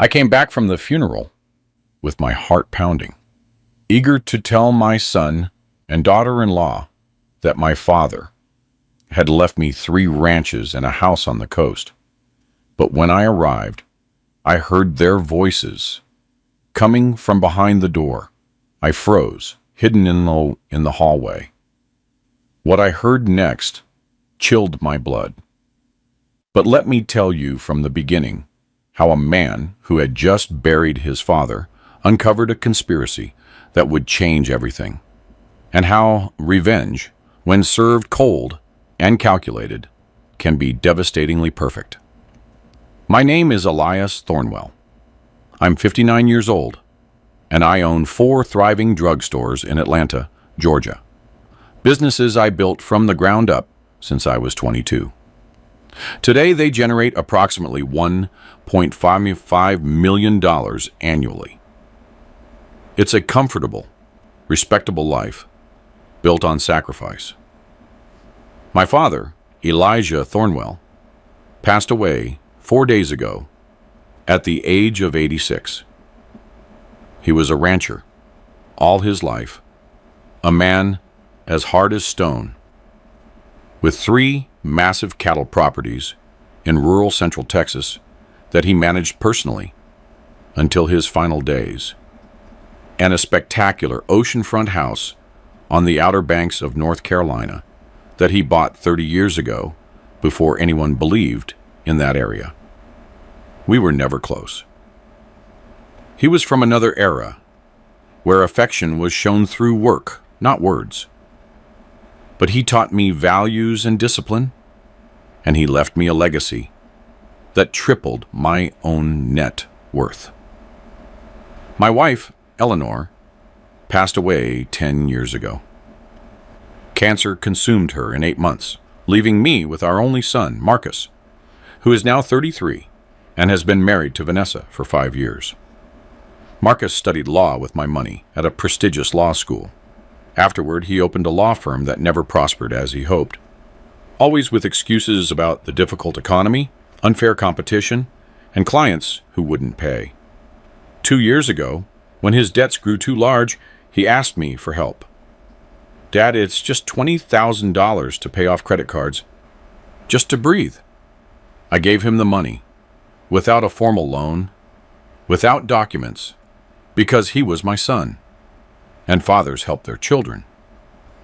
I came back from the funeral with my heart pounding, eager to tell my son and daughter-in-law that my father had left me 3 ranches and a house on the coast. But when I arrived, I heard their voices coming from behind the door. I froze, hidden in the hallway. What I heard next chilled my blood. But let me tell you from the beginning how a man who had just buried his father uncovered a conspiracy that would change everything, and how revenge, when served cold and calculated, can be devastatingly perfect. My name is Elias Thornwell. I'm 59 years old, and I own 4 thriving drugstores in Atlanta, Georgia. Businesses I built from the ground up since I was 22. Today, they generate approximately $1.55 million annually. It's a comfortable, respectable life built on sacrifice. My father, Elijah Thornwell, passed away 4 days ago at the age of 86. He was a rancher all his life, a man as hard as stone, with 3 massive cattle properties in rural central Texas that he managed personally until his final days, and a spectacular oceanfront house on the Outer Banks of North Carolina that he bought 30 years ago before anyone believed in that area. We were never close. He was from another era where affection was shown through work, not words. But he taught me values and discipline, and he left me a legacy that tripled my own net worth. My wife, Eleanor, passed away 10 years ago. Cancer consumed her in 8 months, leaving me with our only son, Marcus, who is now 33 and has been married to Vanessa for 5 years. Marcus studied law with my money at a prestigious law school. Afterward, he opened a law firm that never prospered as he hoped, always with excuses about the difficult economy, unfair competition, and clients who wouldn't pay. 2 years ago, when his debts grew too large, he asked me for help. "Dad, it's just $20,000 to pay off credit cards, just to breathe." I gave him the money, without a formal loan, without documents, because he was my son, and fathers help their children.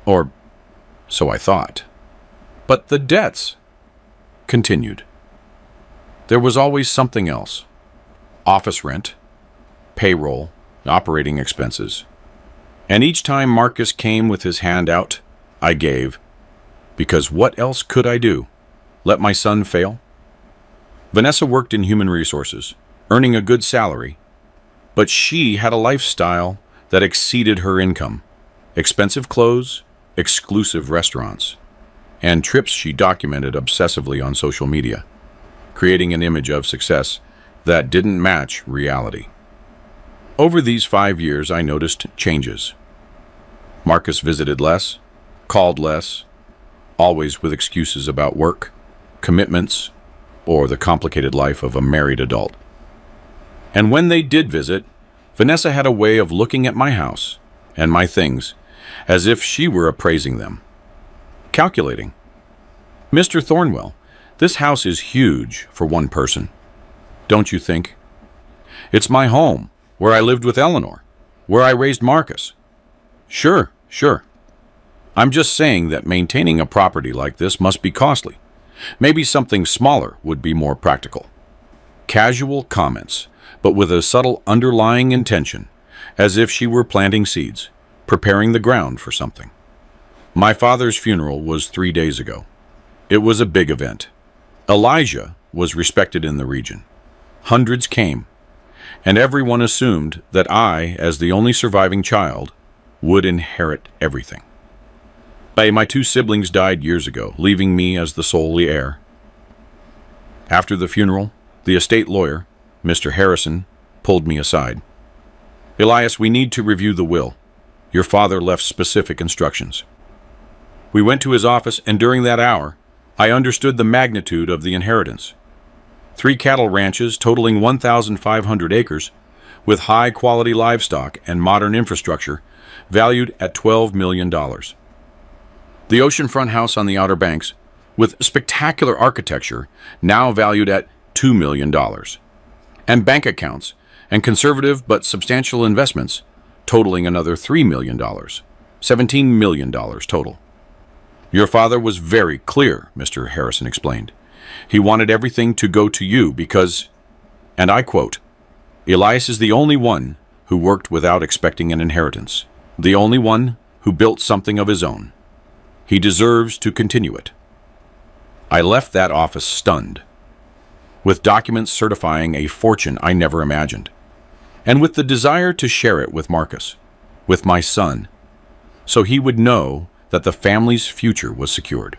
Or so I thought. But the debts continued. There was always something else: office rent, payroll, operating expenses. And each time Marcus came with his hand out, I gave, because what else could I do? Let my son fail? Vanessa worked in human resources, earning a good salary, but she had a lifestyle that exceeded her income: expensive clothes, exclusive restaurants, and trips she documented obsessively on social media, creating an image of success that didn't match reality. Over these 5 years, I noticed changes. Marcus visited less, called less, always with excuses about work, commitments, or the complicated life of a married adult. And when they did visit, Vanessa had a way of looking at my house and my things as if she were appraising them, calculating. "Mr. Thornwell, this house is huge for one person, don't you think? It's my home, where I lived with Eleanor, where I raised Marcus." Sure. I'm just saying that maintaining a property like this must be costly. Maybe something smaller would be more practical." Casual comments, but with a subtle underlying intention, as if she were planting seeds, preparing the ground for something. My father's funeral was 3 days ago. It was a big event. Elijah was respected in the region. Hundreds came, and everyone assumed that I, as the only surviving child, would inherit everything. My 2 siblings died years ago, leaving me as the sole heir. After the funeral, the estate lawyer, Mr. Harrison, pulled me aside. "Elias, we need to review the will. Your father left specific instructions." We went to his office, and during that hour, I understood the magnitude of the inheritance. 3 cattle ranches totaling 1,500 acres, with high-quality livestock and modern infrastructure, valued at $12 million. The oceanfront house on the Outer Banks, with spectacular architecture, now valued at $2 million. And bank accounts and conservative but substantial investments, totaling another $3 million. $17 million total. Your father was very clear, Mr. Harrison explained. He wanted everything to go to you because, and I quote, "Elias is the only one who worked without expecting an inheritance, the only one who built something of his own. He deserves to continue it." I left that office stunned, with documents certifying a fortune I never imagined, and with the desire to share it with Marcus, with my son, so he would know that the family's future was secured.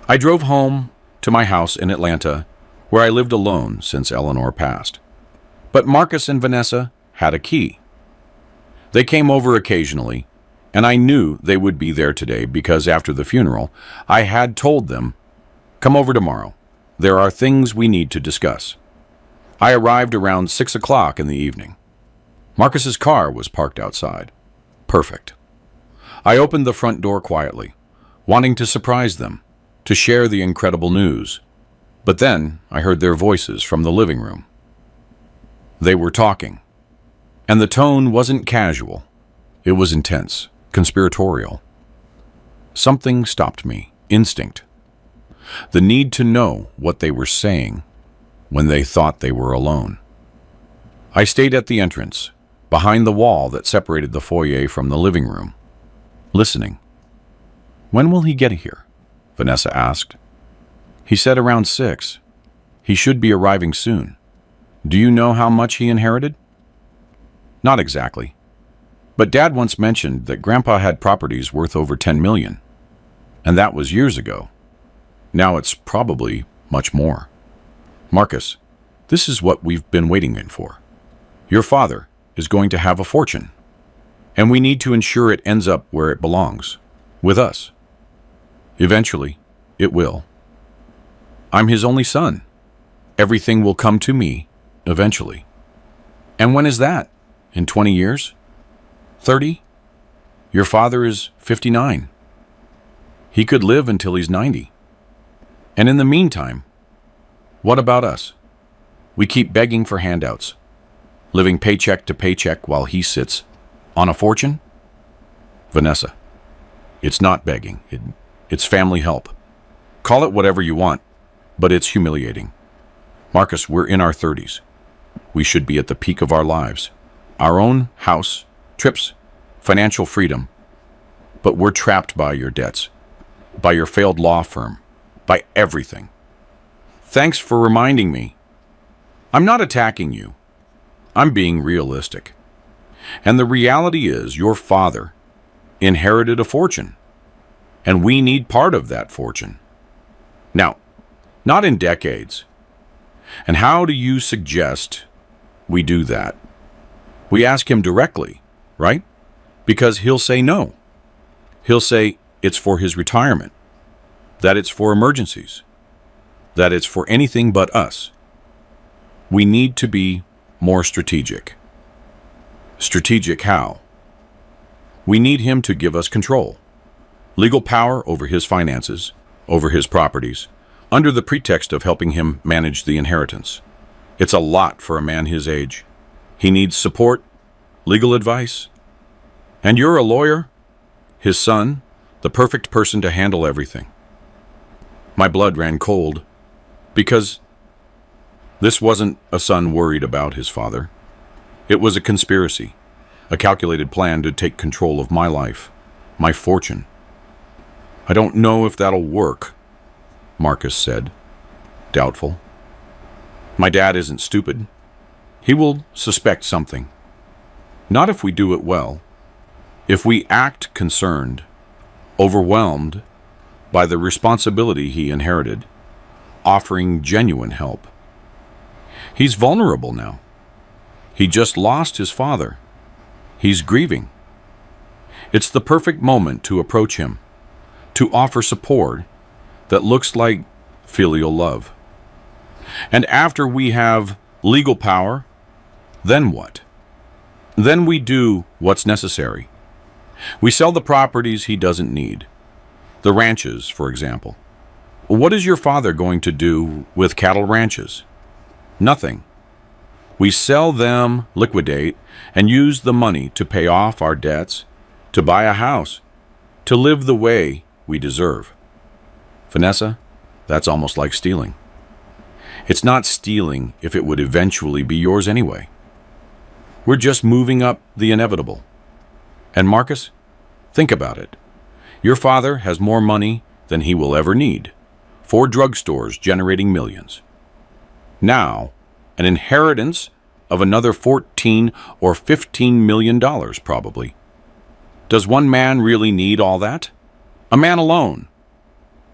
I drove home to my house in Atlanta, where I lived alone since Eleanor passed. But Marcus and Vanessa had a key. They came over occasionally, and I knew they would be there today because after the funeral, I had told them, "Come over tomorrow. There are things we need to discuss." I arrived around 6 o'clock in the evening. Marcus's car was parked outside. Perfect. I opened the front door quietly, wanting to surprise them, to share the incredible news. But then I heard their voices from the living room. They were talking, and the tone wasn't casual. It was intense, conspiratorial. Something stopped me, instinct. The need to know what they were saying when they thought they were alone. I stayed at the entrance, behind the wall that separated the foyer from the living room, listening. "When will he get here?" Vanessa asked. "He said around 6. He should be arriving soon. Do you know how much he inherited?" "Not exactly. But Dad once mentioned that Grandpa had properties worth over 10 million. And that was years ago. Now it's probably much more. Marcus, this is what we've been waiting for. Your father is going to have a fortune, and we need to ensure it ends up where it belongs, with us. Eventually, it will. I'm his only son. Everything will come to me, eventually. And when is that? In 20 years? 30? Your father is 59. He could live until he's 90. And in the meantime, what about us? We keep begging for handouts, living paycheck to paycheck while he sits on a fortune? Vanessa, it's not begging. It's family help. Call it whatever you want, but it's humiliating. Marcus, we're in our 30s. We should be at the peak of our lives. Our own house, trips, financial freedom. But we're trapped by your debts, by your failed law firm, by everything. Thanks for reminding me. I'm not attacking you. I'm being realistic. And the reality is your father inherited a fortune, and we need part of that fortune. Now, not in decades. And how do you suggest we do that? We ask him directly, right? Because he'll say no. He'll say it's for his retirement, that it's for emergencies, that it's for anything but us. We need to be more strategic. Strategic how? We need him to give us control, legal power over his finances, over his properties, under the pretext of helping him manage the inheritance. It's a lot for a man his age. He needs support, legal advice. And you're a lawyer, his son, the perfect person to handle everything. My blood ran cold because this wasn't a son worried about his father. It was a conspiracy, a calculated plan to take control of my life, my fortune. I don't know if that'll work, Marcus said, doubtful. My dad isn't stupid. He will suspect something. Not if we do it well. If we act concerned, overwhelmed by the responsibility he inherited, offering genuine help. He's vulnerable now. He just lost his father. He's grieving. It's the perfect moment to approach him, to offer support that looks like filial love. And after we have legal power, then what? Then we do what's necessary. We sell the properties he doesn't need. The ranches, for example. What is your father going to do with cattle ranches? Nothing. We sell them, liquidate, and use the money to pay off our debts, to buy a house, to live the way we deserve. Vanessa, that's almost like stealing. It's not stealing if it would eventually be yours anyway. We're just moving up the inevitable. And Marcus, think about it. Your father has more money than he will ever need. 4 drugstores generating millions. Now, an inheritance of another $14 or $15 million probably. Does one man really need all that? A man alone?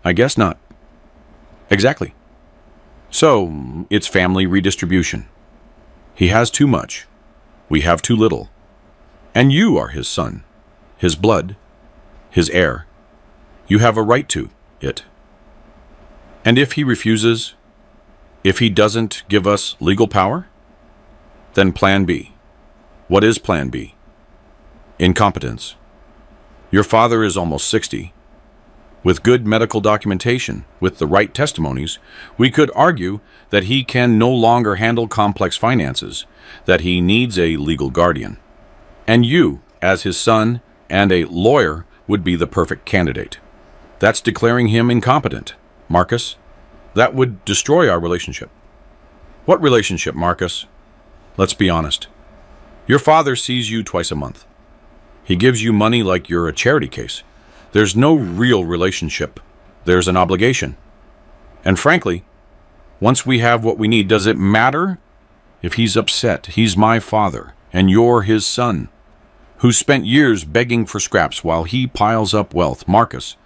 I guess not. Exactly. So, it's family redistribution. He has too much. We have too little. And you are his son, his blood, his heir. You have a right to it. And if he refuses, if he doesn't give us legal power, then Plan B. What is Plan B? Incompetence. Your father is almost 60. With good medical documentation, with the right testimonies, we could argue that he can no longer handle complex finances, that he needs a legal guardian. And you, as his son and a lawyer, would be the perfect candidate. That's declaring him incompetent, Marcus. That would destroy our relationship. What relationship, Marcus? Let's be honest. Your father sees you twice a month. He gives you money like you're a charity case. There's no real relationship. There's an obligation. And frankly, once we have what we need, does it matter if he's upset? He's my father, and you're his son, who spent years begging for scraps while he piles up wealth. Marcus,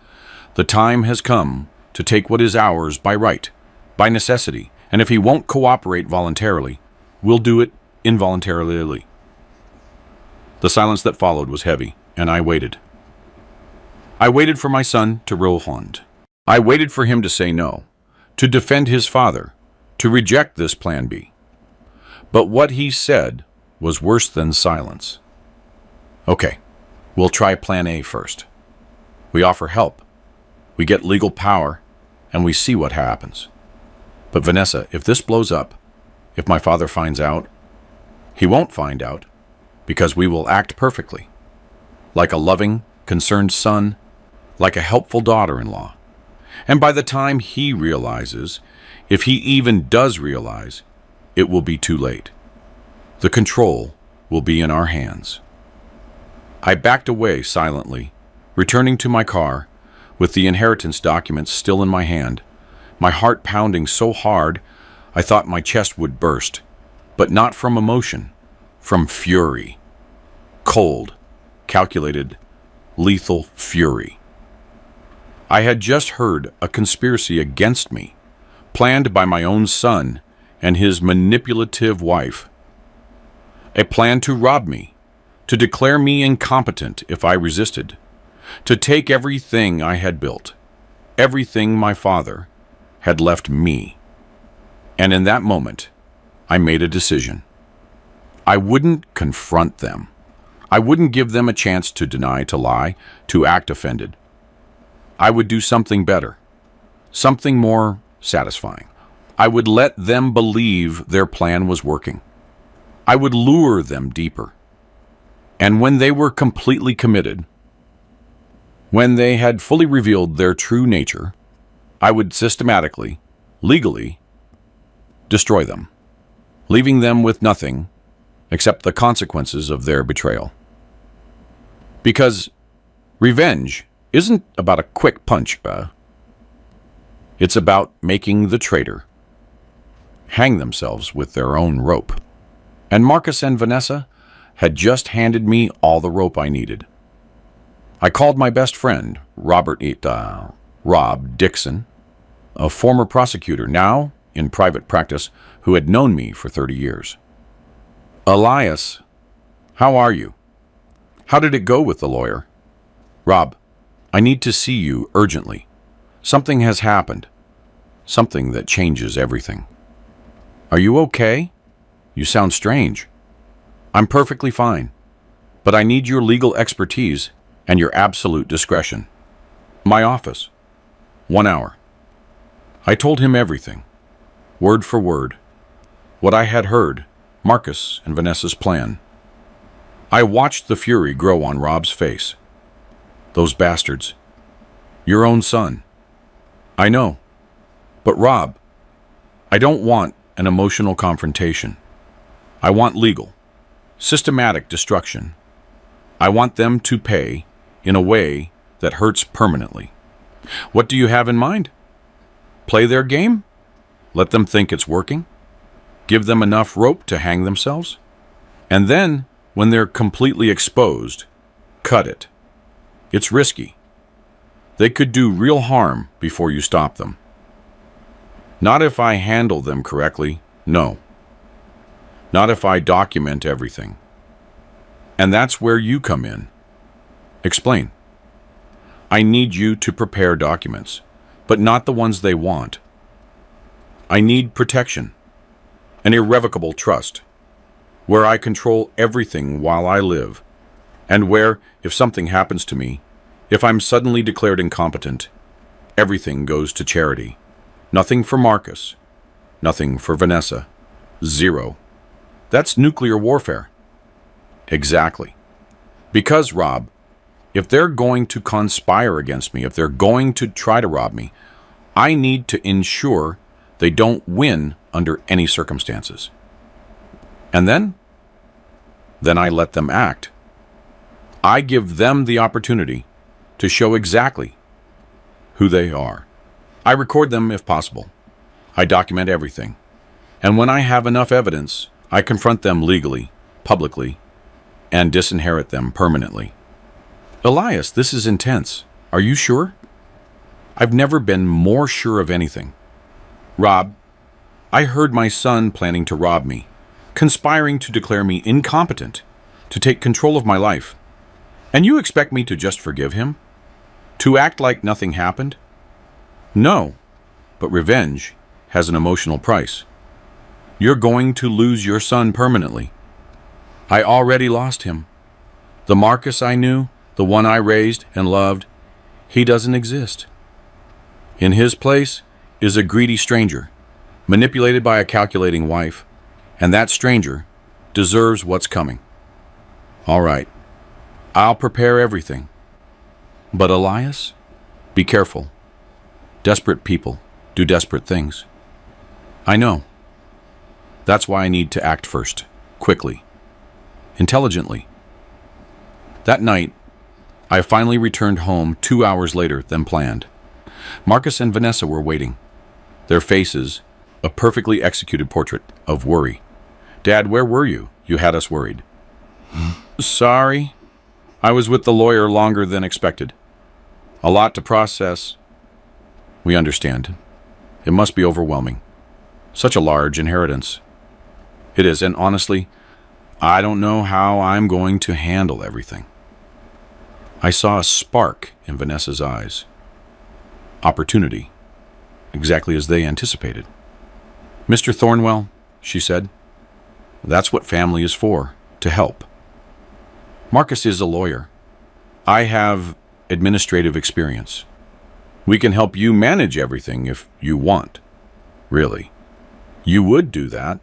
the time has come to take what is ours by right, by necessity, and if he won't cooperate voluntarily, we'll do it involuntarily. The silence that followed was heavy, and I waited. I waited for my son to respond. I waited for him to say no, to defend his father, to reject this Plan B. But what he said was worse than silence. Okay, we'll try Plan A first. We offer help. We get legal power, and we see what happens. But Vanessa, if this blows up, if my father finds out, he won't find out, because we will act perfectly, like a loving, concerned son, like a helpful daughter-in-law. And by the time he realizes, if he even does realize, it will be too late. The control will be in our hands. I backed away silently, returning to my car, with the inheritance documents still in my hand, my heart pounding so hard I thought my chest would burst, but not from emotion, from fury. Cold, calculated, lethal fury. I had just heard a conspiracy against me, planned by my own son and his manipulative wife. A plan to rob me, to declare me incompetent if I resisted, to take everything I had built, everything my father had left me. And in that moment, I made a decision. I wouldn't confront them. I wouldn't give them a chance to deny, to lie, to act offended. I would do something better, something more satisfying. I would let them believe their plan was working. I would lure them deeper. And when they were completely committed, when they had fully revealed their true nature, I would systematically, legally, destroy them, leaving them with nothing except the consequences of their betrayal. Because revenge isn't about a quick punch, it's about making the traitor hang themselves with their own rope. And Marcus and Vanessa had just handed me all the rope I needed. I called my best friend, Rob Dixon, a former prosecutor, now in private practice, who had known me for 30 years. Elias, how are you? How did it go with the lawyer? Rob, I need to see you urgently. Something has happened. Something that changes everything. Are you okay? You sound strange. I'm perfectly fine, but I need your legal expertise and your absolute discretion. My office. 1 hour. I told him everything, word for word, what I had heard, Marcus and Vanessa's plan. I watched the fury grow on Rob's face. Those bastards. Your own son. I know. But Rob, I don't want an emotional confrontation. I want legal, systematic destruction. I want them to pay in a way that hurts permanently. What do you have in mind? Play their game? Let them think it's working? Give them enough rope to hang themselves? And then, when they're completely exposed, cut it. It's risky. They could do real harm before you stop them. Not if I handle them correctly, no. Not if I document everything. And that's where you come in. Explain. I need you to prepare documents, but not the ones they want. I need protection, an irrevocable trust, where I control everything while I live, and where, if something happens to me, if I'm suddenly declared incompetent, everything goes to charity. Nothing for Marcus. Nothing for Vanessa. Zero. That's nuclear warfare. Exactly. Because, Rob, if they're going to conspire against me, if they're going to try to rob me, I need to ensure they don't win under any circumstances. And then I let them act. I give them the opportunity to show exactly who they are. I record them if possible. I document everything. And when I have enough evidence, I confront them legally, publicly, and disinherit them permanently. Elias, this is intense. Are you sure? I've never been more sure of anything. Rob, I heard my son planning to rob me, conspiring to declare me incompetent, to take control of my life. And you expect me to just forgive him? To act like nothing happened? No, but revenge has an emotional price. You're going to lose your son permanently. I already lost him. The Marcus I knew, the one I raised and loved, he doesn't exist. In his place is a greedy stranger, manipulated by a calculating wife, and that stranger deserves what's coming. All right, I'll prepare everything. But Elias, be careful. Desperate people do desperate things. I know. That's why I need to act first, quickly, intelligently. That night, I finally returned home 2 hours later than planned. Marcus and Vanessa were waiting, their faces a perfectly executed portrait of worry. Dad, where were you? You had us worried. Sorry. I was with the lawyer longer than expected. A lot to process. We understand. It must be overwhelming. Such a large inheritance. It is, and honestly, I don't know how I'm going to handle everything. I saw a spark in Vanessa's eyes. Opportunity. Exactly as they anticipated. Mr. Thornwell, she said, that's what family is for, to help. Marcus is a lawyer. I have administrative experience. We can help you manage everything if you want. Really. You would do that?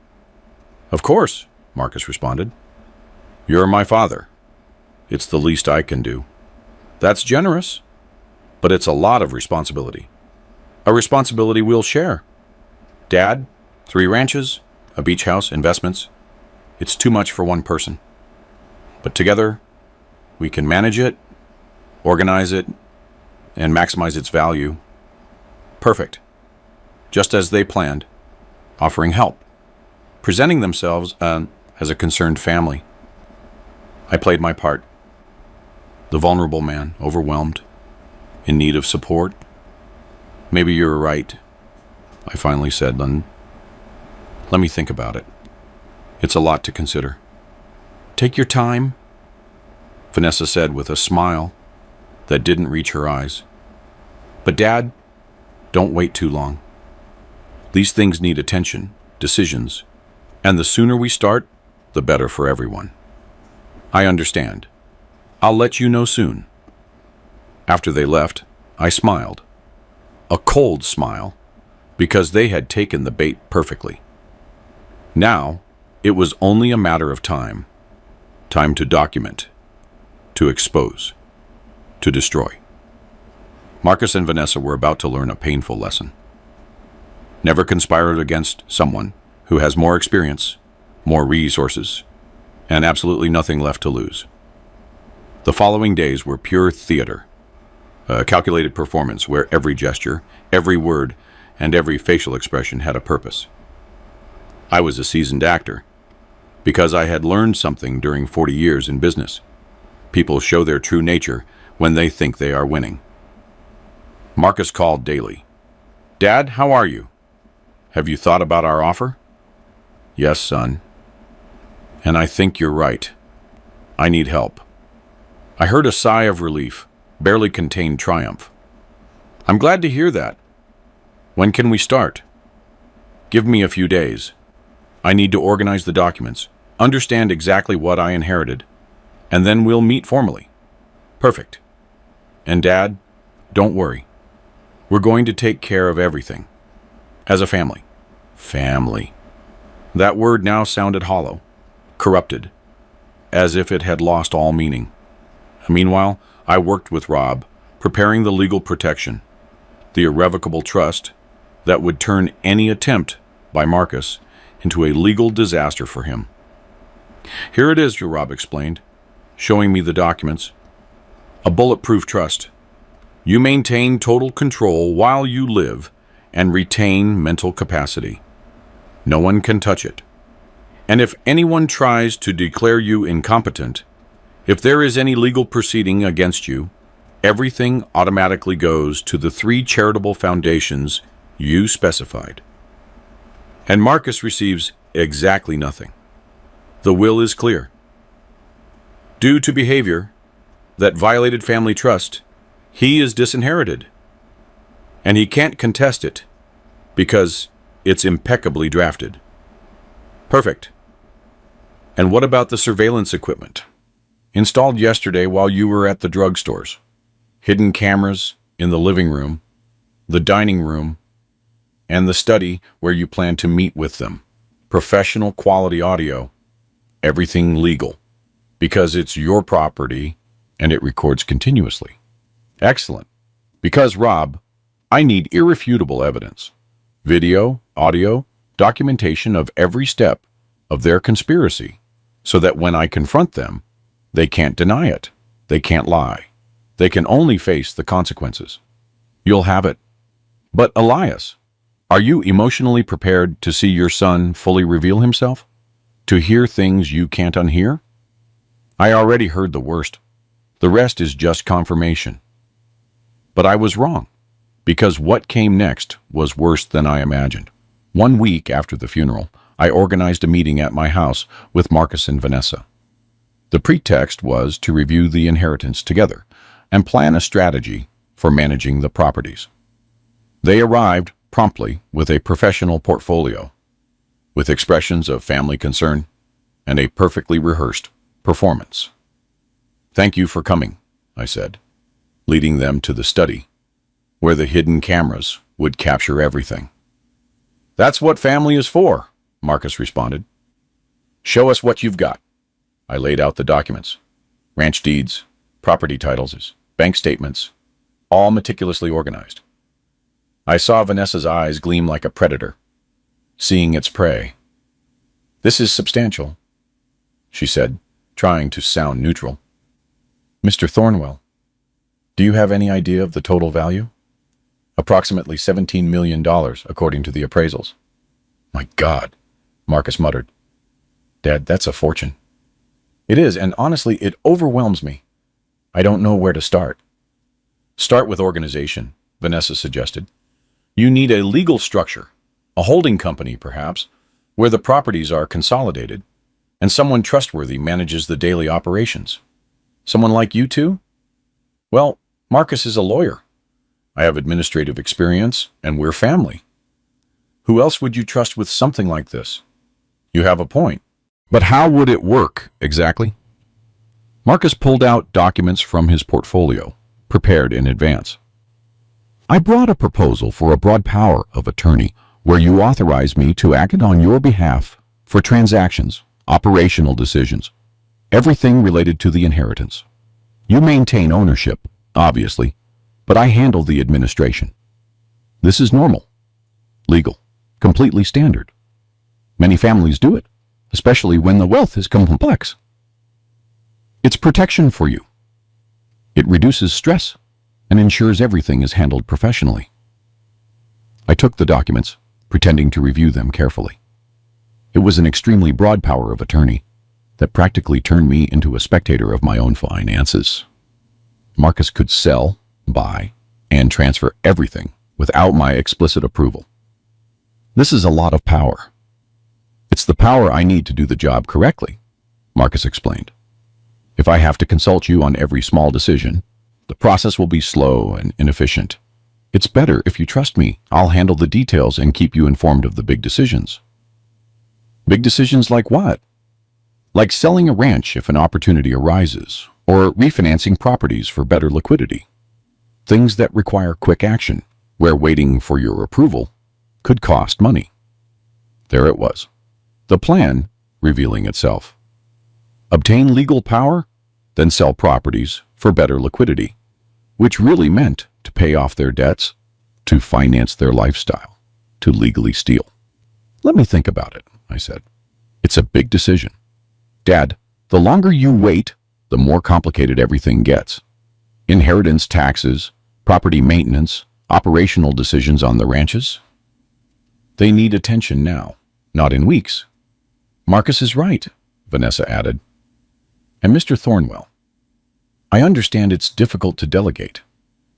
Of course, Marcus responded. You're my father. It's the least I can do. That's generous, but it's a lot of responsibility. A responsibility we'll share. Dad, 3 ranches, a beach house, investments. It's too much for one person. But together, we can manage it, organize it, and maximize its value. Perfect. Just as they planned, offering help, presenting themselves as a concerned family. I played my part. The vulnerable man, overwhelmed, in need of support. Maybe you're right, I finally said. Then let me think about it. It's a lot to consider. Take your time, Vanessa said with a smile that didn't reach her eyes. But Dad, don't wait too long. These things need attention, decisions, and the sooner we start, the better for everyone. I understand. I'll let you know soon. After they left, I smiled. A cold smile, because they had taken the bait perfectly. Now, it was only a matter of time. Time to document, to expose, to destroy. Marcus and Vanessa were about to learn a painful lesson. Never conspire against someone who has more experience, more resources, and absolutely nothing left to lose. The following days were pure theater, a calculated performance where every gesture, every word, and every facial expression had a purpose. I was a seasoned actor because I had learned something during 40 years in business. People show their true nature when they think they are winning. Marcus called daily. "Dad, how are you? Have you thought about our offer?" "Yes, son. And I think you're right. I need help." I heard a sigh of relief, barely contained triumph. "I'm glad to hear that. When can we start?" "Give me a few days. I need to organize the documents, understand exactly what I inherited, and then we'll meet formally." "Perfect. And Dad, don't worry. We're going to take care of everything. As a family." Family. That word now sounded hollow, corrupted, as if it had lost all meaning. Meanwhile, I worked with Rob, preparing the legal protection, the irrevocable trust that would turn any attempt by Marcus into a legal disaster for him. "Here it is," Rob explained, showing me the documents. "A bulletproof trust. You maintain total control while you live and retain mental capacity. No one can touch it. And if anyone tries to declare you incompetent, if there is any legal proceeding against you, everything automatically goes to the 3 charitable foundations you specified. And Marcus receives exactly nothing. The will is clear. Due to behavior that violated family trust, he is disinherited. And he can't contest it because it's impeccably drafted." "Perfect. And what about the surveillance equipment? Installed yesterday while you were at the drugstores. Hidden cameras in the living room, the dining room, and the study where you plan to meet with them. Professional quality audio. Everything legal. Because it's your property and it records continuously." "Excellent. Because, Rob, I need irrefutable evidence. Video, audio, documentation of every step of their conspiracy, so that when I confront them, they can't deny it. They can't lie. They can only face the consequences." "You'll have it. But, Elias, are you emotionally prepared to see your son fully reveal himself? To hear things you can't unhear?" "I already heard the worst. The rest is just confirmation." But I was wrong, because what came next was worse than I imagined. 1 week after the funeral, I organized a meeting at my house with Marcus and Vanessa. The pretext was to review the inheritance together and plan a strategy for managing the properties. They arrived promptly with a professional portfolio, with expressions of family concern and a perfectly rehearsed performance. "Thank you for coming," I said, leading them to the study, where the hidden cameras would capture everything. "That's what family is for," Marcus responded. "Show us what you've got." I laid out the documents: ranch deeds, property titles, bank statements, all meticulously organized. I saw Vanessa's eyes gleam like a predator, seeing its prey. "This is substantial," she said, trying to sound neutral. "Mr. Thornwell, do you have any idea of the total value?" "Approximately $17 million, according to the appraisals." "My God," Marcus muttered. "Dad, that's a fortune." "It is, and honestly, it overwhelms me. I don't know where to start." "Start with organization," Vanessa suggested. "You need a legal structure, a holding company, perhaps, where the properties are consolidated, and someone trustworthy manages the daily operations. Someone like you two?" "Well, Marcus is a lawyer. I have administrative experience, and we're family." Who else would you trust with something like this? You have a point. But how would it work, exactly? Marcus pulled out documents from his portfolio, prepared in advance. I brought a proposal for a broad power of attorney where you authorize me to act on your behalf for transactions, operational decisions, everything related to the inheritance. You maintain ownership, obviously, but I handle the administration. This is normal, legal, completely standard. Many families do it, especially when the wealth is complex. It's protection for you. It reduces stress and ensures everything is handled professionally. I took the documents, pretending to review them carefully. It was an extremely broad power of attorney that practically turned me into a spectator of my own finances. Marcus could sell, buy, and transfer everything without my explicit approval. This is a lot of power. It's the power I need to do the job correctly, Marcus explained. If I have to consult you on every small decision, the process will be slow and inefficient. It's better if you trust me. I'll handle the details and keep you informed of the big decisions. Big decisions like what? Like selling a ranch if an opportunity arises, or refinancing properties for better liquidity. Things that require quick action, where waiting for your approval could cost money. There it was. The plan revealing itself. Obtain legal power, then sell properties for better liquidity, which really meant to pay off their debts, to finance their lifestyle, to legally steal. Let me think about it, I said. It's a big decision. Dad, the longer you wait, the more complicated everything gets. Inheritance taxes, property maintenance, operational decisions on the ranches. They need attention now, not in weeks. Marcus is right, Vanessa added. And Mr. Thornwell, I understand it's difficult to delegate,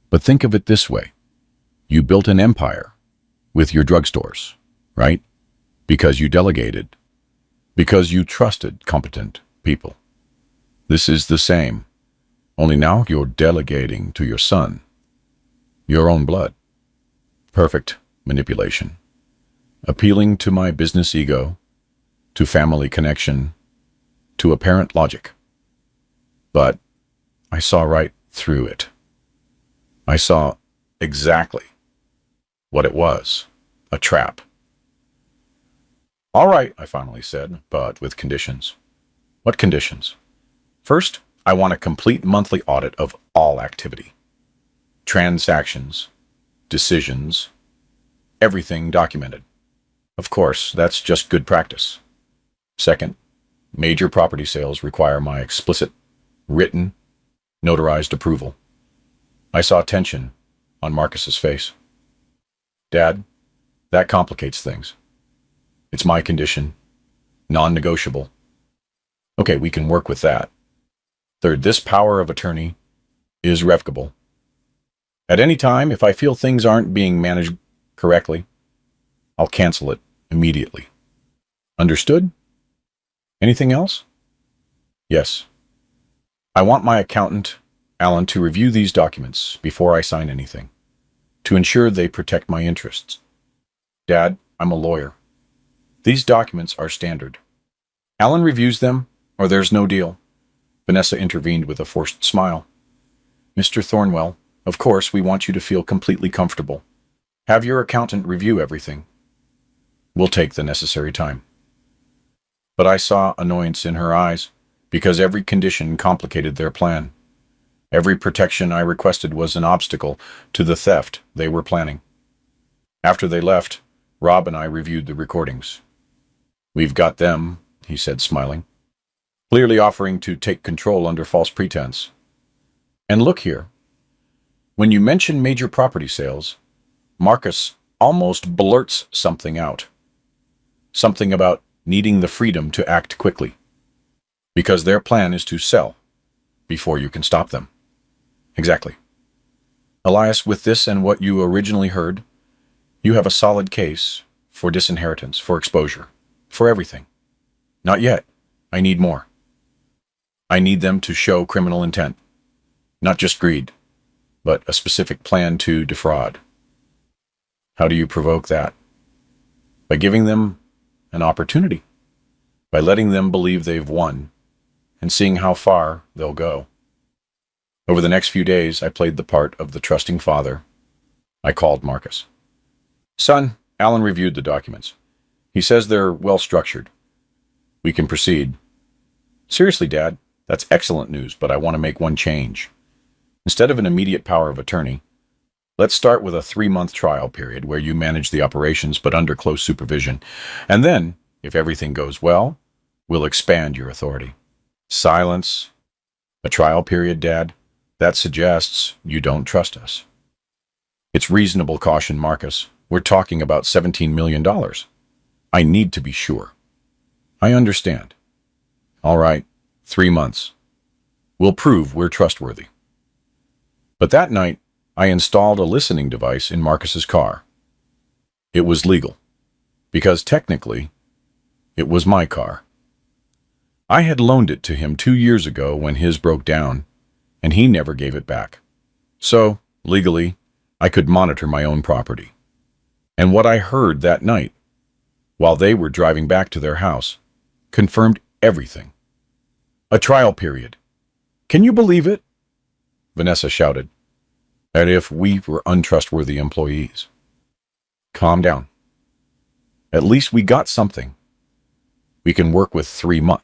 but think of it this way. You built an empire with your drugstores, right? Because you delegated, because you trusted competent people. This is the same, only now you're delegating to your son, your own blood. Perfect manipulation. Appealing to my business ego, to family connection, to apparent logic. But I saw right through it. I saw exactly what it was, a trap. All right, I finally said, but with conditions. What conditions? First, I want a complete monthly audit of all activity. Transactions, decisions, everything documented. Of course, that's just good practice. Second, major property sales require my explicit, written, notarized approval. I saw tension on Marcus's face. Dad, that complicates things. It's my condition, non-negotiable. Okay, we can work with that. Third, this power of attorney is revocable. At any time, if I feel things aren't being managed correctly, I'll cancel it immediately. Understood? Anything else? Yes. I want my accountant, Alan, to review these documents before I sign anything, to ensure they protect my interests. Dad, I'm a lawyer. These documents are standard. Alan reviews them, or there's no deal. Vanessa intervened with a forced smile. Mr. Thornwell, of course, we want you to feel completely comfortable. Have your accountant review everything. We'll take the necessary time. But I saw annoyance in her eyes, because every condition complicated their plan. Every protection I requested was an obstacle to the theft they were planning. After they left, Rob and I reviewed the recordings. We've got them, he said, smiling, clearly offering to take control under false pretense. And look here. When you mention major property sales, Marcus almost blurts something out. Something about needing the freedom to act quickly. Because their plan is to sell before you can stop them. Exactly. Elias, with this and what you originally heard, you have a solid case for disinheritance, for exposure, for everything. Not yet. I need more. I need them to show criminal intent. Not just greed, but a specific plan to defraud. How do you provoke that? by giving them an opportunity, by letting them believe they've won, and seeing how far they'll go. Over the next few days, I played the part of the trusting father. I called Marcus. Son, Alan reviewed the documents. He says they're well structured. We can proceed. Seriously, Dad, that's excellent news, but I want to make one change. Instead of an immediate power of attorney, let's start with a 3-month trial period where you manage the operations but under close supervision. And then, if everything goes well, we'll expand your authority. Silence. A trial period, Dad? That suggests you don't trust us. It's reasonable caution, Marcus. We're talking about $17 million. I need to be sure. I understand. All right, 3 months. We'll prove we're trustworthy. But that night, I installed a listening device in Marcus's car. It was legal, because technically, it was my car. I had loaned it to him 2 years ago when his broke down, and he never gave it back. So, legally, I could monitor my own property. And what I heard that night, while they were driving back to their house, confirmed everything. A trial period. Can you believe it? Vanessa shouted. As if we were untrustworthy employees. Calm down. At least we got something. We can work with 3 months.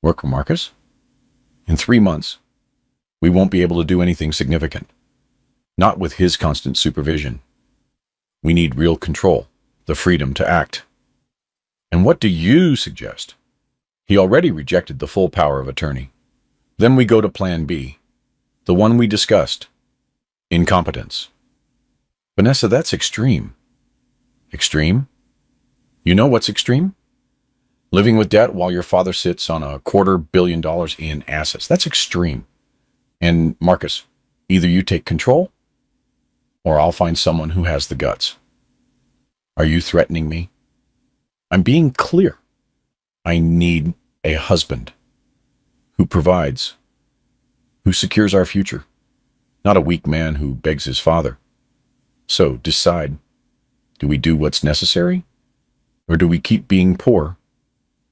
Work, Marcus? In 3 months, we won't be able to do anything significant. Not with his constant supervision. We need real control, the freedom to act. And what do you suggest? He already rejected the full power of attorney. Then we go to Plan B, the one we discussed. Incompetence. Vanessa, that's extreme. Extreme? You know what's extreme? Living with debt while your father sits on $250 million in assets. That's extreme. And Marcus, either you take control, or I'll find someone who has the guts. Are you threatening me? I'm being clear. I need a husband who provides, who secures our future, not a weak man who begs his father. So decide, do we do what's necessary, or do we keep being poor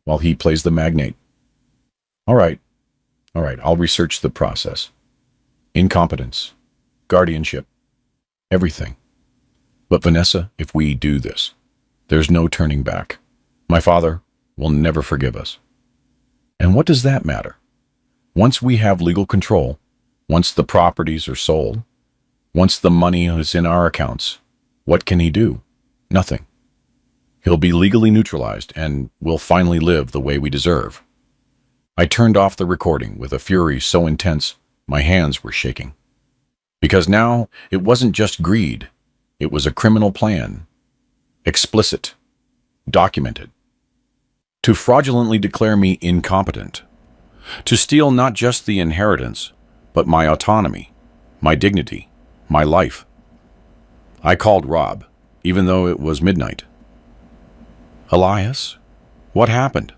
while he plays the magnate? All right, I'll research the process. Incompetence, guardianship, everything. But Vanessa, if we do this, there's no turning back. My father will never forgive us. And what does that matter? Once we have legal control, once the properties are sold, once the money is in our accounts, what can he do? Nothing. He'll be legally neutralized, and we'll finally live the way we deserve. I turned off the recording with a fury so intense my hands were shaking. Because now it wasn't just greed, it was a criminal plan. Explicit. Documented. To fraudulently declare me incompetent. To steal not just the inheritance, but my autonomy, my dignity, my life. I called Rob, even though it was midnight. Elias, what happened?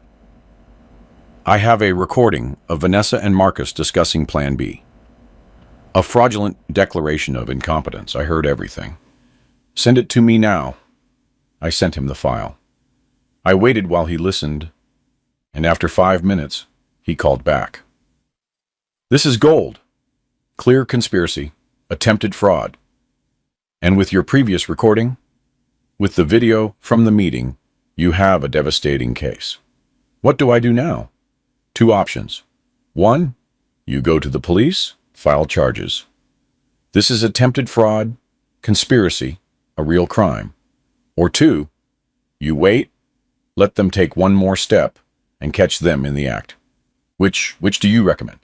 I have a recording of Vanessa and Marcus discussing Plan B. A fraudulent declaration of incompetence. I heard everything. Send it to me now. I sent him the file. I waited while he listened, and after 5 minutes, he called back. This is gold. Clear conspiracy. Attempted fraud. And with your previous recording, with the video from the meeting, you have a devastating case. What do I do now? 2 options. 1, you go to the police, file charges. This is attempted fraud, conspiracy, a real crime. Or 2, you wait, let them take one more step, and catch them in the act. Which do you recommend?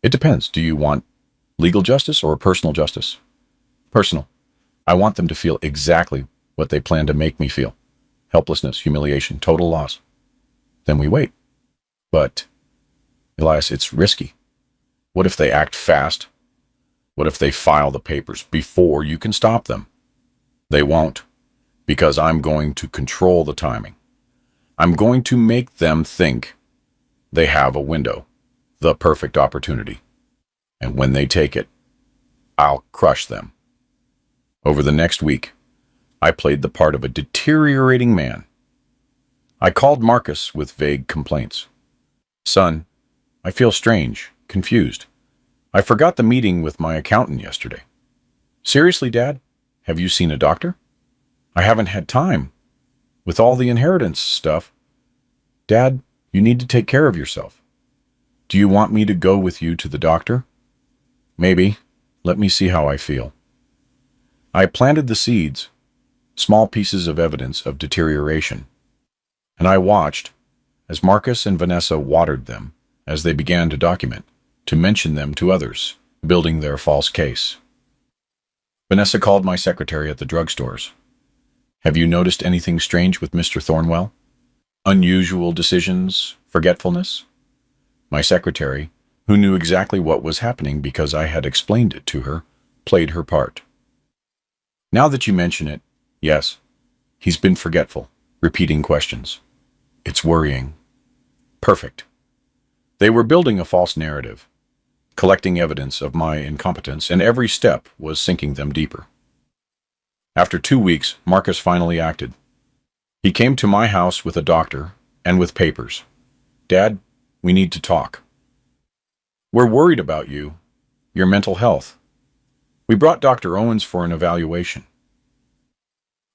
It depends. Do you want legal justice or personal justice? Personal. I want them to feel exactly what they plan to make me feel. Helplessness, humiliation, total loss. Then we wait. But, Elias, it's risky. What if they act fast? What if they file the papers before you can stop them? They won't, because I'm going to control the timing. I'm going to make them think they have a window, the perfect opportunity. And when they take it, I'll crush them. Over the next week, I played the part of a deteriorating man. I called Marcus with vague complaints. Son, I feel strange, confused. I forgot the meeting with my accountant yesterday. Seriously, Dad? Have you seen a doctor? I haven't had time. With all the inheritance stuff. Dad, you need to take care of yourself. Do you want me to go with you to the doctor? Maybe. Let me see how I feel. I planted the seeds, small pieces of evidence of deterioration, and I watched as Marcus and Vanessa watered them as they began to document, to mention them to others, building their false case. Vanessa called my secretary at the drugstores. Have you noticed anything strange with Mr. Thornwell? Unusual decisions, forgetfulness? My secretary, who knew exactly what was happening because I had explained it to her, played her part. Now that you mention it, yes, he's been forgetful, repeating questions. It's worrying. Perfect. They were building a false narrative, collecting evidence of my incompetence, and every step was sinking them deeper. After 2 weeks, Marcus finally acted. He came to my house with a doctor and with papers. Dad, we need to talk. We're worried about you, your mental health. We brought Dr. Owens for an evaluation.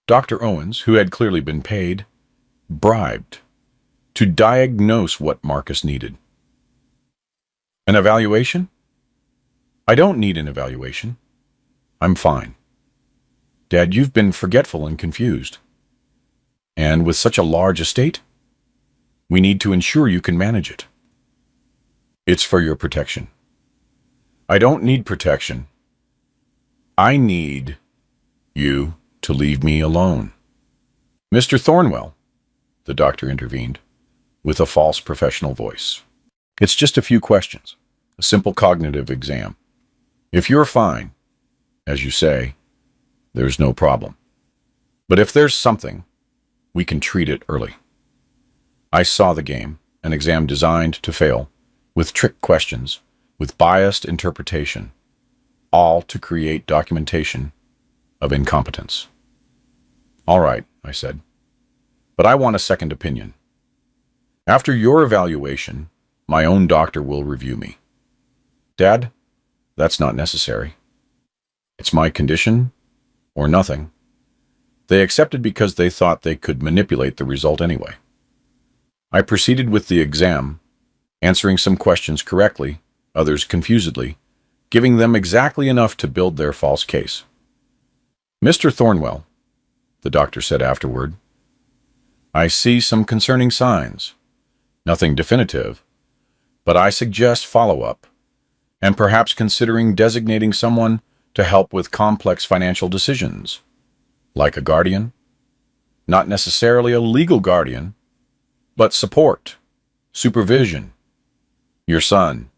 Dr. Owens, who had clearly been paid, bribed, to diagnose what Marcus needed. An evaluation? I don't need an evaluation. I'm fine. Dad, you've been forgetful and confused. And with such a large estate, we need to ensure you can manage it. It's for your protection. I don't need protection. I need you to leave me alone. Mr. Thornwell, the doctor intervened, with a false professional voice. It's just a few questions, a simple cognitive exam. If you're fine, as you say, there's no problem. But if there's something, we can treat it early. I saw the game, an exam designed to fail, with trick questions, with biased interpretation, all to create documentation of incompetence. All right, I said, but I want a second opinion. After your evaluation, my own doctor will review me. Dad, that's not necessary. It's my condition or nothing. They accepted because they thought they could manipulate the result anyway. I proceeded with the exam, answering some questions correctly, others confusedly, giving them exactly enough to build their false case. Mr. Thornwell, the doctor said afterward, I see some concerning signs. Nothing definitive, but I suggest follow-up, and perhaps considering designating someone to help with complex financial decisions, like a guardian. Not necessarily a legal guardian, but support, supervision. Your son,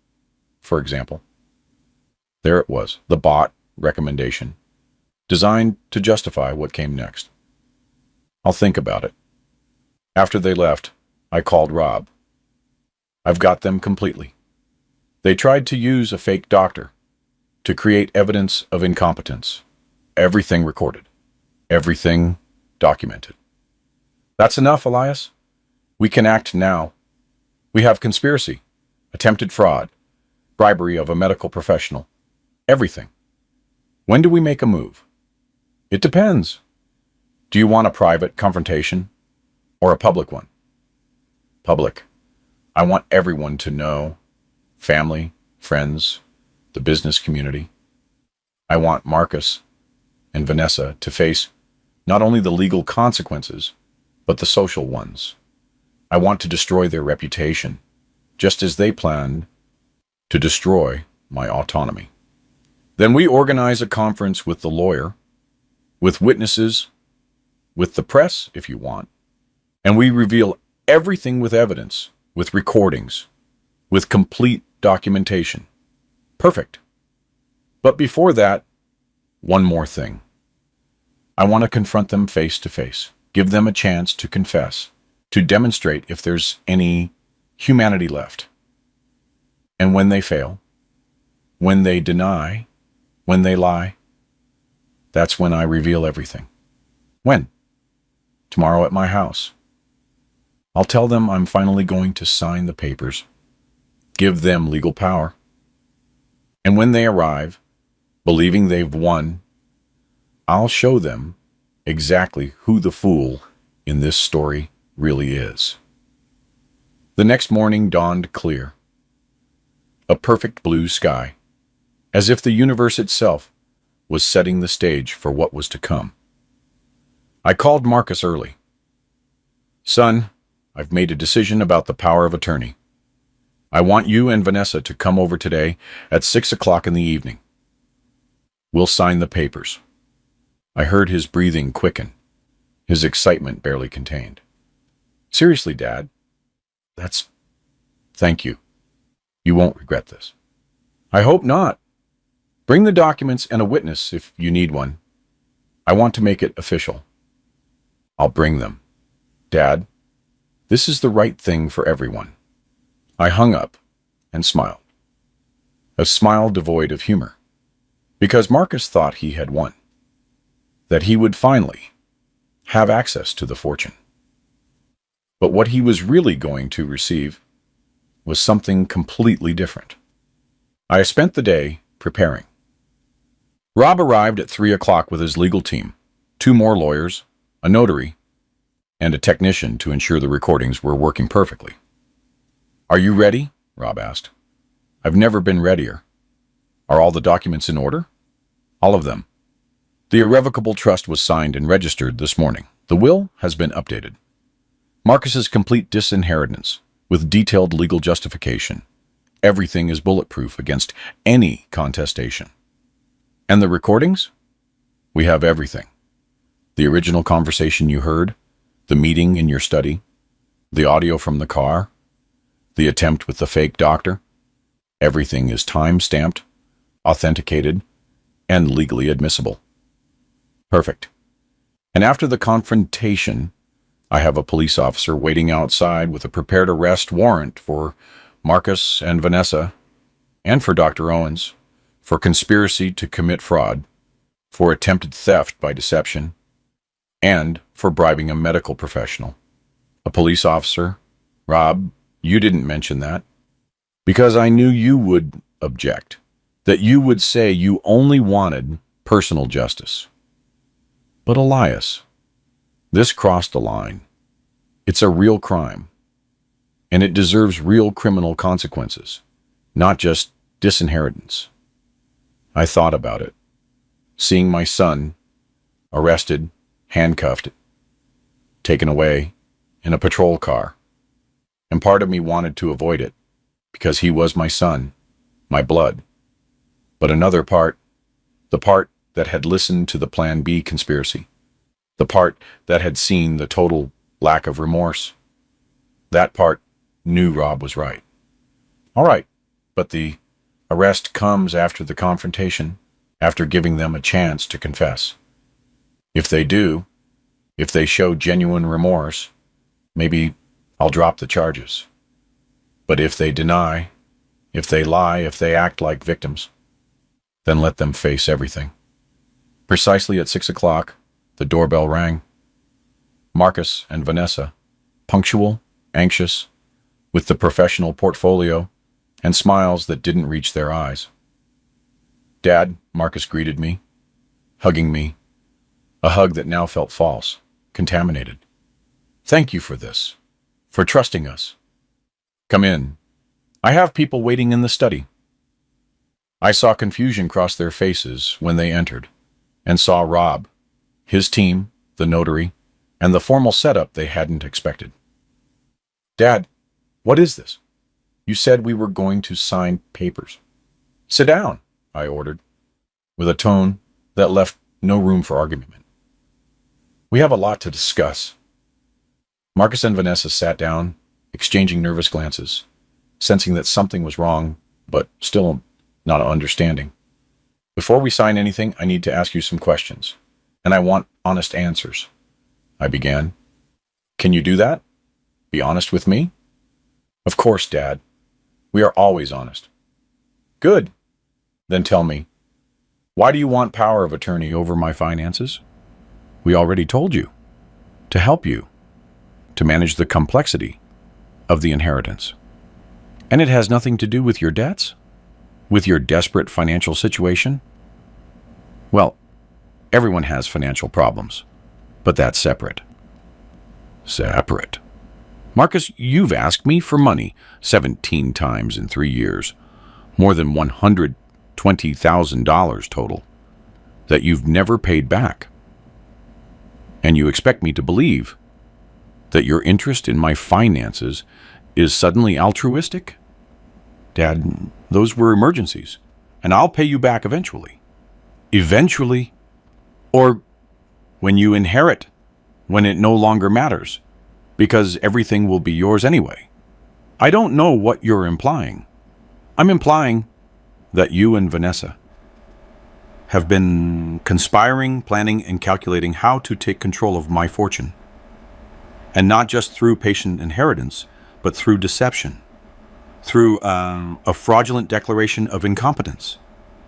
for example. There it was, the bot recommendation, designed to justify what came next. I'll think about it. After they left, I called Rob. I've got them completely. They tried to use a fake doctor to create evidence of incompetence. Everything recorded. Everything documented. That's enough, Elias. We can act now. We have conspiracy, attempted fraud, bribery of a medical professional. Everything. When do we make a move? It depends. Do you want a private confrontation or a public one? Public. I want everyone to know. Family, friends, the business community. I want Marcus and Vanessa to face not only the legal consequences, but the social ones. I want to destroy their reputation, just as they planned to destroy my autonomy. Then we organize a conference with the lawyer, with witnesses, with the press, if you want, and we reveal everything with evidence, with recordings, with complete documentation. Perfect. But before that, one more thing. I want to confront them face to face, give them a chance to confess, to demonstrate if there's any humanity left. And when they fail, when they deny, when they lie, that's when I reveal everything. When? Tomorrow at my house. I'll tell them I'm finally going to sign the papers. Give them legal power. And when they arrive, believing they've won, I'll show them exactly who the fool in this story really is. The next morning dawned clear. A perfect blue sky, as if the universe itself was setting the stage for what was to come. I called Marcus early. Son, I've made a decision about the power of attorney. I want you and Vanessa to come over today at 6 o'clock in the evening. We'll sign the papers. I heard his breathing quicken, his excitement barely contained. Seriously, Dad, Thank you. You won't regret this. I hope not. Bring the documents and a witness if you need one. I want to make it official. I'll bring them. Dad, this is the right thing for everyone. I hung up and smiled. A smile devoid of humor, because Marcus thought he had won, that he would finally have access to the fortune. But what he was really going to receive was something completely different. I spent the day preparing. Rob arrived at 3 o'clock with his legal team, 2 more lawyers, a notary, and a technician to ensure the recordings were working perfectly. Are you ready? Rob asked. I've never been readier. Are all the documents in order? All of them. The irrevocable trust was signed and registered this morning. The will has been updated. Marcus's complete disinheritance, with detailed legal justification. Everything is bulletproof against any contestation. And the recordings? We have everything. The original conversation you heard, the meeting in your study, the audio from the car, the attempt with the fake doctor. Everything is time-stamped, authenticated, and legally admissible. Perfect. And after the confrontation, I have a police officer waiting outside with a prepared arrest warrant for Marcus and Vanessa, and for Dr. Owens, for conspiracy to commit fraud, for attempted theft by deception, and for bribing a medical professional. A police officer? Rob, you didn't mention that. Because I knew you would object, that you would say you only wanted personal justice. But Elias, this crossed the line. It's a real crime, and it deserves real criminal consequences, not just disinheritance. I thought about it, seeing my son arrested, handcuffed, taken away in a patrol car, and part of me wanted to avoid it because he was my son, my blood. But another part, the part that had listened to the Plan B conspiracy, the part that had seen the total lack of remorse, that part knew Rob was right. All right, but the arrest comes after the confrontation, after giving them a chance to confess. If they do, if they show genuine remorse, maybe I'll drop the charges. But if they deny, if they lie, if they act like victims, then let them face everything. Precisely at 6 o'clock, the doorbell rang. Marcus and Vanessa, punctual, anxious, with the professional portfolio and smiles that didn't reach their eyes. Dad, Marcus greeted me, hugging me, a hug that now felt false, contaminated. Thank you for this, for trusting us. Come in. I have people waiting in the study. I saw confusion cross their faces when they entered, and saw Rob, his team, the notary, and the formal setup they hadn't expected. Dad, what is this? You said we were going to sign papers. Sit down, I ordered, with a tone that left no room for argument. We have a lot to discuss. Marcus and Vanessa sat down, exchanging nervous glances, sensing that something was wrong, but still not understanding. Before we sign anything, I need to ask you some questions, and I want honest answers. I began. Can you do that? Be honest with me? Of course, Dad. We are always honest. Good. Then tell me, why do you want power of attorney over my finances? We already told you. To help you. To manage the complexity of the inheritance. And it has nothing to do with your debts? With your desperate financial situation? Well, everyone has financial problems, but that's separate. Separate. Marcus, you've asked me for money 17 times in 3 years, more than $120,000 total, that you've never paid back. And you expect me to believe that your interest in my finances is suddenly altruistic? Dad, those were emergencies, and I'll pay you back eventually. Eventually? Or when you inherit, when it no longer matters, because everything will be yours anyway. I don't know what you're implying. I'm implying that you and Vanessa have been conspiring, planning, and calculating how to take control of my fortune. And not just through patient inheritance, but through deception, through a fraudulent declaration of incompetence,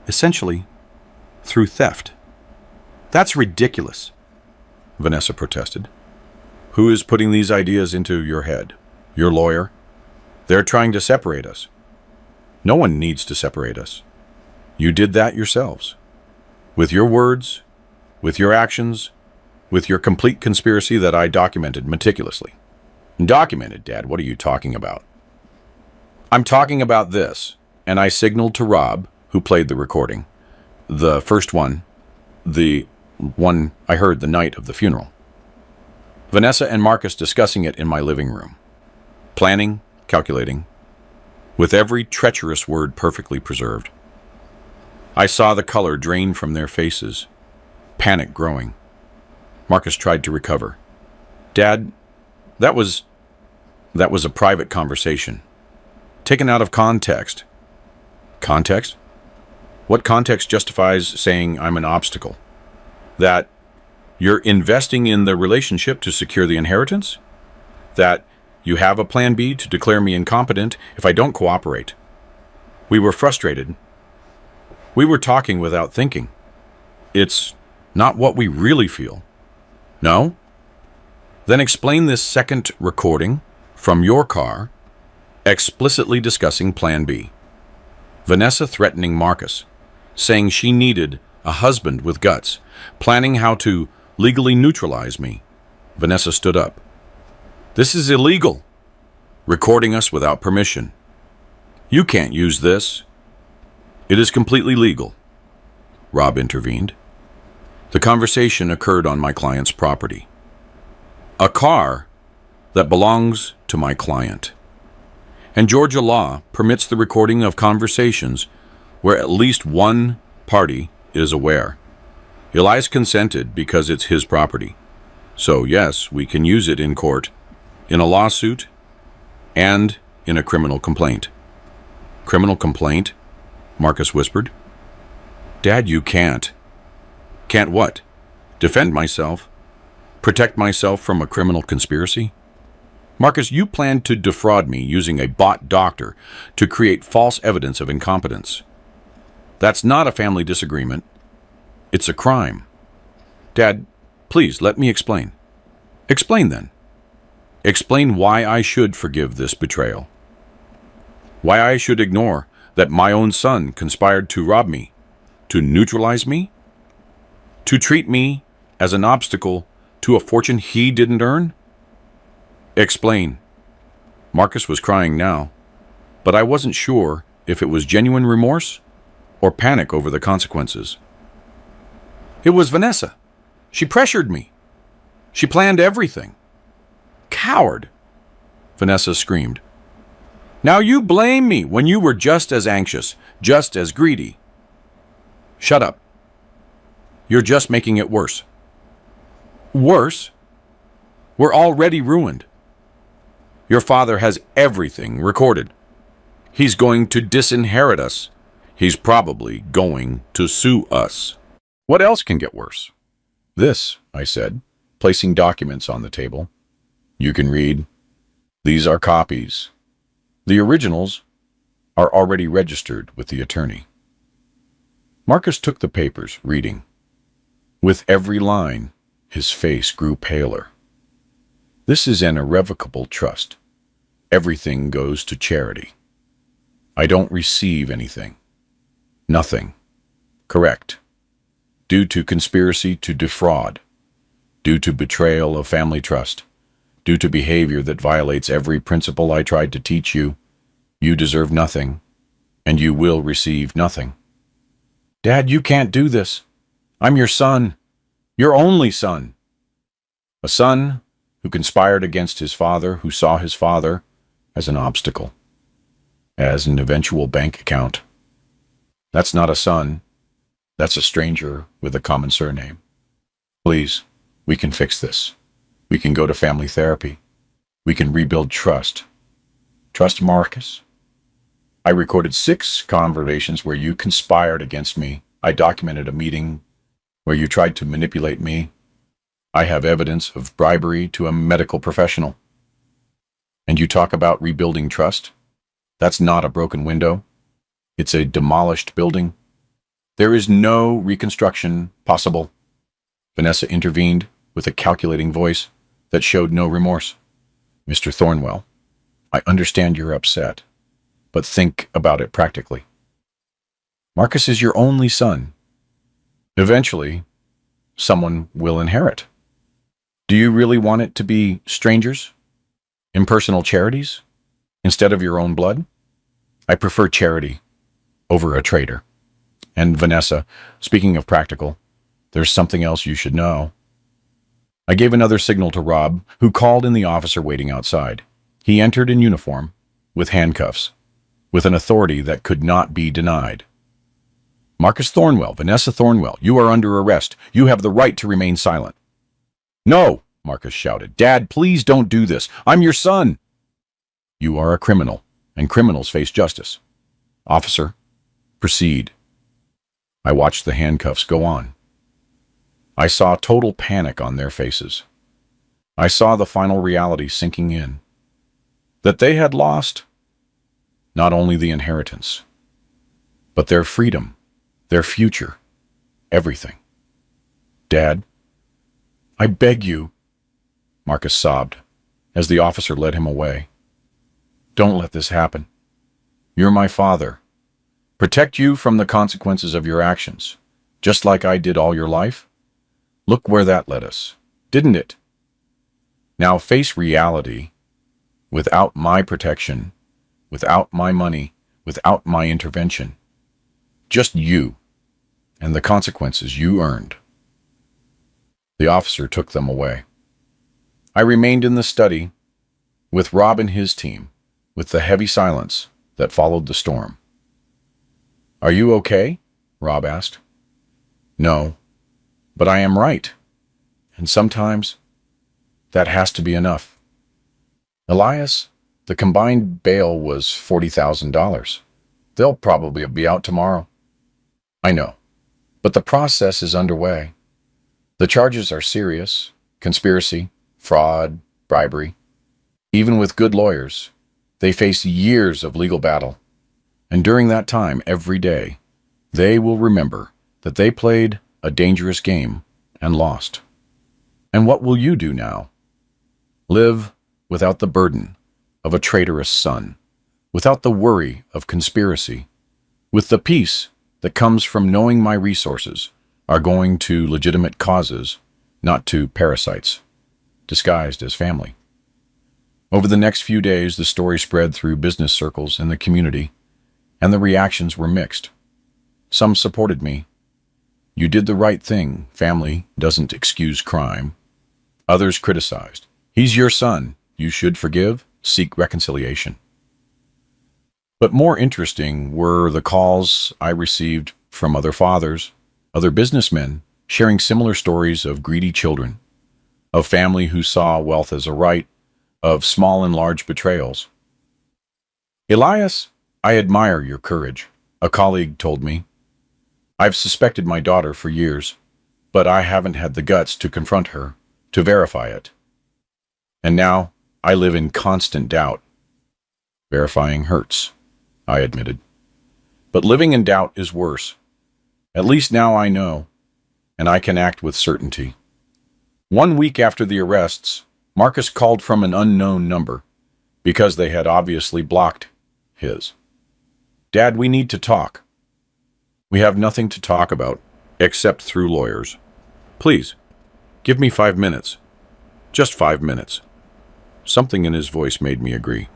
essentially through theft. That's ridiculous, Vanessa protested. Who is putting these ideas into your head? Your lawyer? They're trying to separate us. No one needs to separate us. You did that yourselves. With your words, with your actions, with your complete conspiracy that I documented meticulously. Documented, Dad? What are you talking about? I'm talking about this, and I signaled to Rob, who played the recording. The first one, the one I heard the night of the funeral. Vanessa and Marcus discussing it in my living room. Planning, calculating, with every treacherous word perfectly preserved. I saw the color drain from their faces, panic growing. Marcus tried to recover. Dad, that was a private conversation. Taken out of context. Context? What context justifies saying I'm an obstacle? That you're investing in the relationship to secure the inheritance? That you have a plan B to declare me incompetent if I don't cooperate? We were frustrated. We were talking without thinking. It's not what we really feel. No? Then explain this second recording from your car, explicitly discussing Plan B. Vanessa threatening Marcus, saying she needed a husband with guts, planning how to legally neutralize me. Vanessa stood up. This is illegal. Recording us without permission. You can't use this. It is completely legal. Rob intervened. The conversation occurred on my client's property. A car that belongs to my client. And Georgia law permits the recording of conversations where at least one party is aware. Elias consented because it's his property. So yes, we can use it in court, in a lawsuit, and in a criminal complaint. Criminal complaint? Marcus whispered. Dad, you can't. Can't what? Defend myself? Protect myself from a criminal conspiracy? Marcus, you planned to defraud me using a bought doctor to create false evidence of incompetence. That's not a family disagreement. It's a crime. Dad, please let me explain. Explain then. Explain why I should forgive this betrayal. Why I should ignore that my own son conspired to rob me, to neutralize me, to treat me as an obstacle to a fortune he didn't earn? Explain. Marcus was crying now, but I wasn't sure if it was genuine remorse or panic over the consequences. It was Vanessa. She pressured me. She planned everything. Coward! Vanessa screamed. Now you blame me when you were just as anxious, just as greedy. Shut up. You're just making it worse. Worse? We're already ruined. Your father has everything recorded. He's going to disinherit us. He's probably going to sue us. What else can get worse? This, I said, placing documents on the table. You can read. These are copies. The originals are already registered with the attorney. Marcus took the papers, reading. With every line, His face grew paler. This is an irrevocable trust. Everything goes to charity. I don't receive anything. Nothing. Correct. Due to conspiracy to defraud. Due to betrayal of family trust. Due to behavior that violates every principle I tried to teach you, you deserve nothing, and you will receive nothing. Dad, you can't do this. I'm your son. Your only son. A son who conspired against his father, who saw his father as an obstacle, as an eventual bank account. That's not a son. That's a stranger with a common surname. Please, we can fix this. We can go to family therapy. We can rebuild trust. Trust, Marcus? I recorded 6 conversations where you conspired against me. I documented a meeting where you tried to manipulate me. I have evidence of bribery to a medical professional. And you talk about rebuilding trust? That's not a broken window. It's a demolished building. There is no reconstruction possible. Vanessa intervened with a calculating voice that showed no remorse. Mr. Thornwell, I understand you're upset, but think about it practically. Marcus is your only son. Eventually, someone will inherit. Do you really want it to be strangers? Impersonal charities? Instead of your own blood? I prefer charity over a traitor. And Vanessa, speaking of practical, there's something else you should know. I gave another signal to Rob, who called in the officer waiting outside. He entered in uniform, with handcuffs, with an authority that could not be denied. Marcus Thornwell, Vanessa Thornwell, you are under arrest. You have the right to remain silent. No, Marcus shouted. Dad, please don't do this. I'm your son. You are a criminal, and criminals face justice. Officer, proceed. I watched the handcuffs go on. I saw total panic on their faces. I saw the final reality sinking in. That they had lost not only the inheritance, but their freedom, their future, everything. Dad, I beg you, Marcus sobbed as the officer led him away. Don't let this happen. You're my father. Protect you from the consequences of your actions, just like I did all your life. Look where that led us, didn't it? Now face reality without my protection, without my money, without my intervention. Just you and the consequences you earned. The officer took them away. I remained in the study with Rob and his team, with the heavy silence that followed the storm. Are you okay? Rob asked. No, but I am right. And sometimes that has to be enough. Elias, the combined bail was $40,000. They'll probably be out tomorrow. I know, but the process is underway. The charges are serious: conspiracy, fraud, bribery. Even with good lawyers, they face years of legal battle. And during that time, every day, they will remember that they played a dangerous game and lost. And what will you do now? Live without the burden of a traitorous son, without the worry of conspiracy, with the peace that comes from knowing my resources are going to legitimate causes, not to parasites, disguised as family. Over the next few days, the story spread through business circles in the community, and the reactions were mixed. Some supported me. You did the right thing. Family doesn't excuse crime. Others criticized. He's your son. You should forgive, seek reconciliation. But more interesting were the calls I received from other fathers, other businessmen, sharing similar stories of greedy children, of family who saw wealth as a right, of small and large betrayals. Elias, I admire your courage, a colleague told me. I've suspected my daughter for years, but I haven't had the guts to confront her, to verify it. And now I live in constant doubt. Verifying hurts, I admitted. But living in doubt is worse. At least now I know, and I can act with certainty. 1 week after the arrests, Marcus called from an unknown number because they had obviously blocked his. "Dad, we need to talk." "We have nothing to talk about, except through lawyers. Please, give me 5 minutes. Just 5 minutes." Something in his voice made me agree.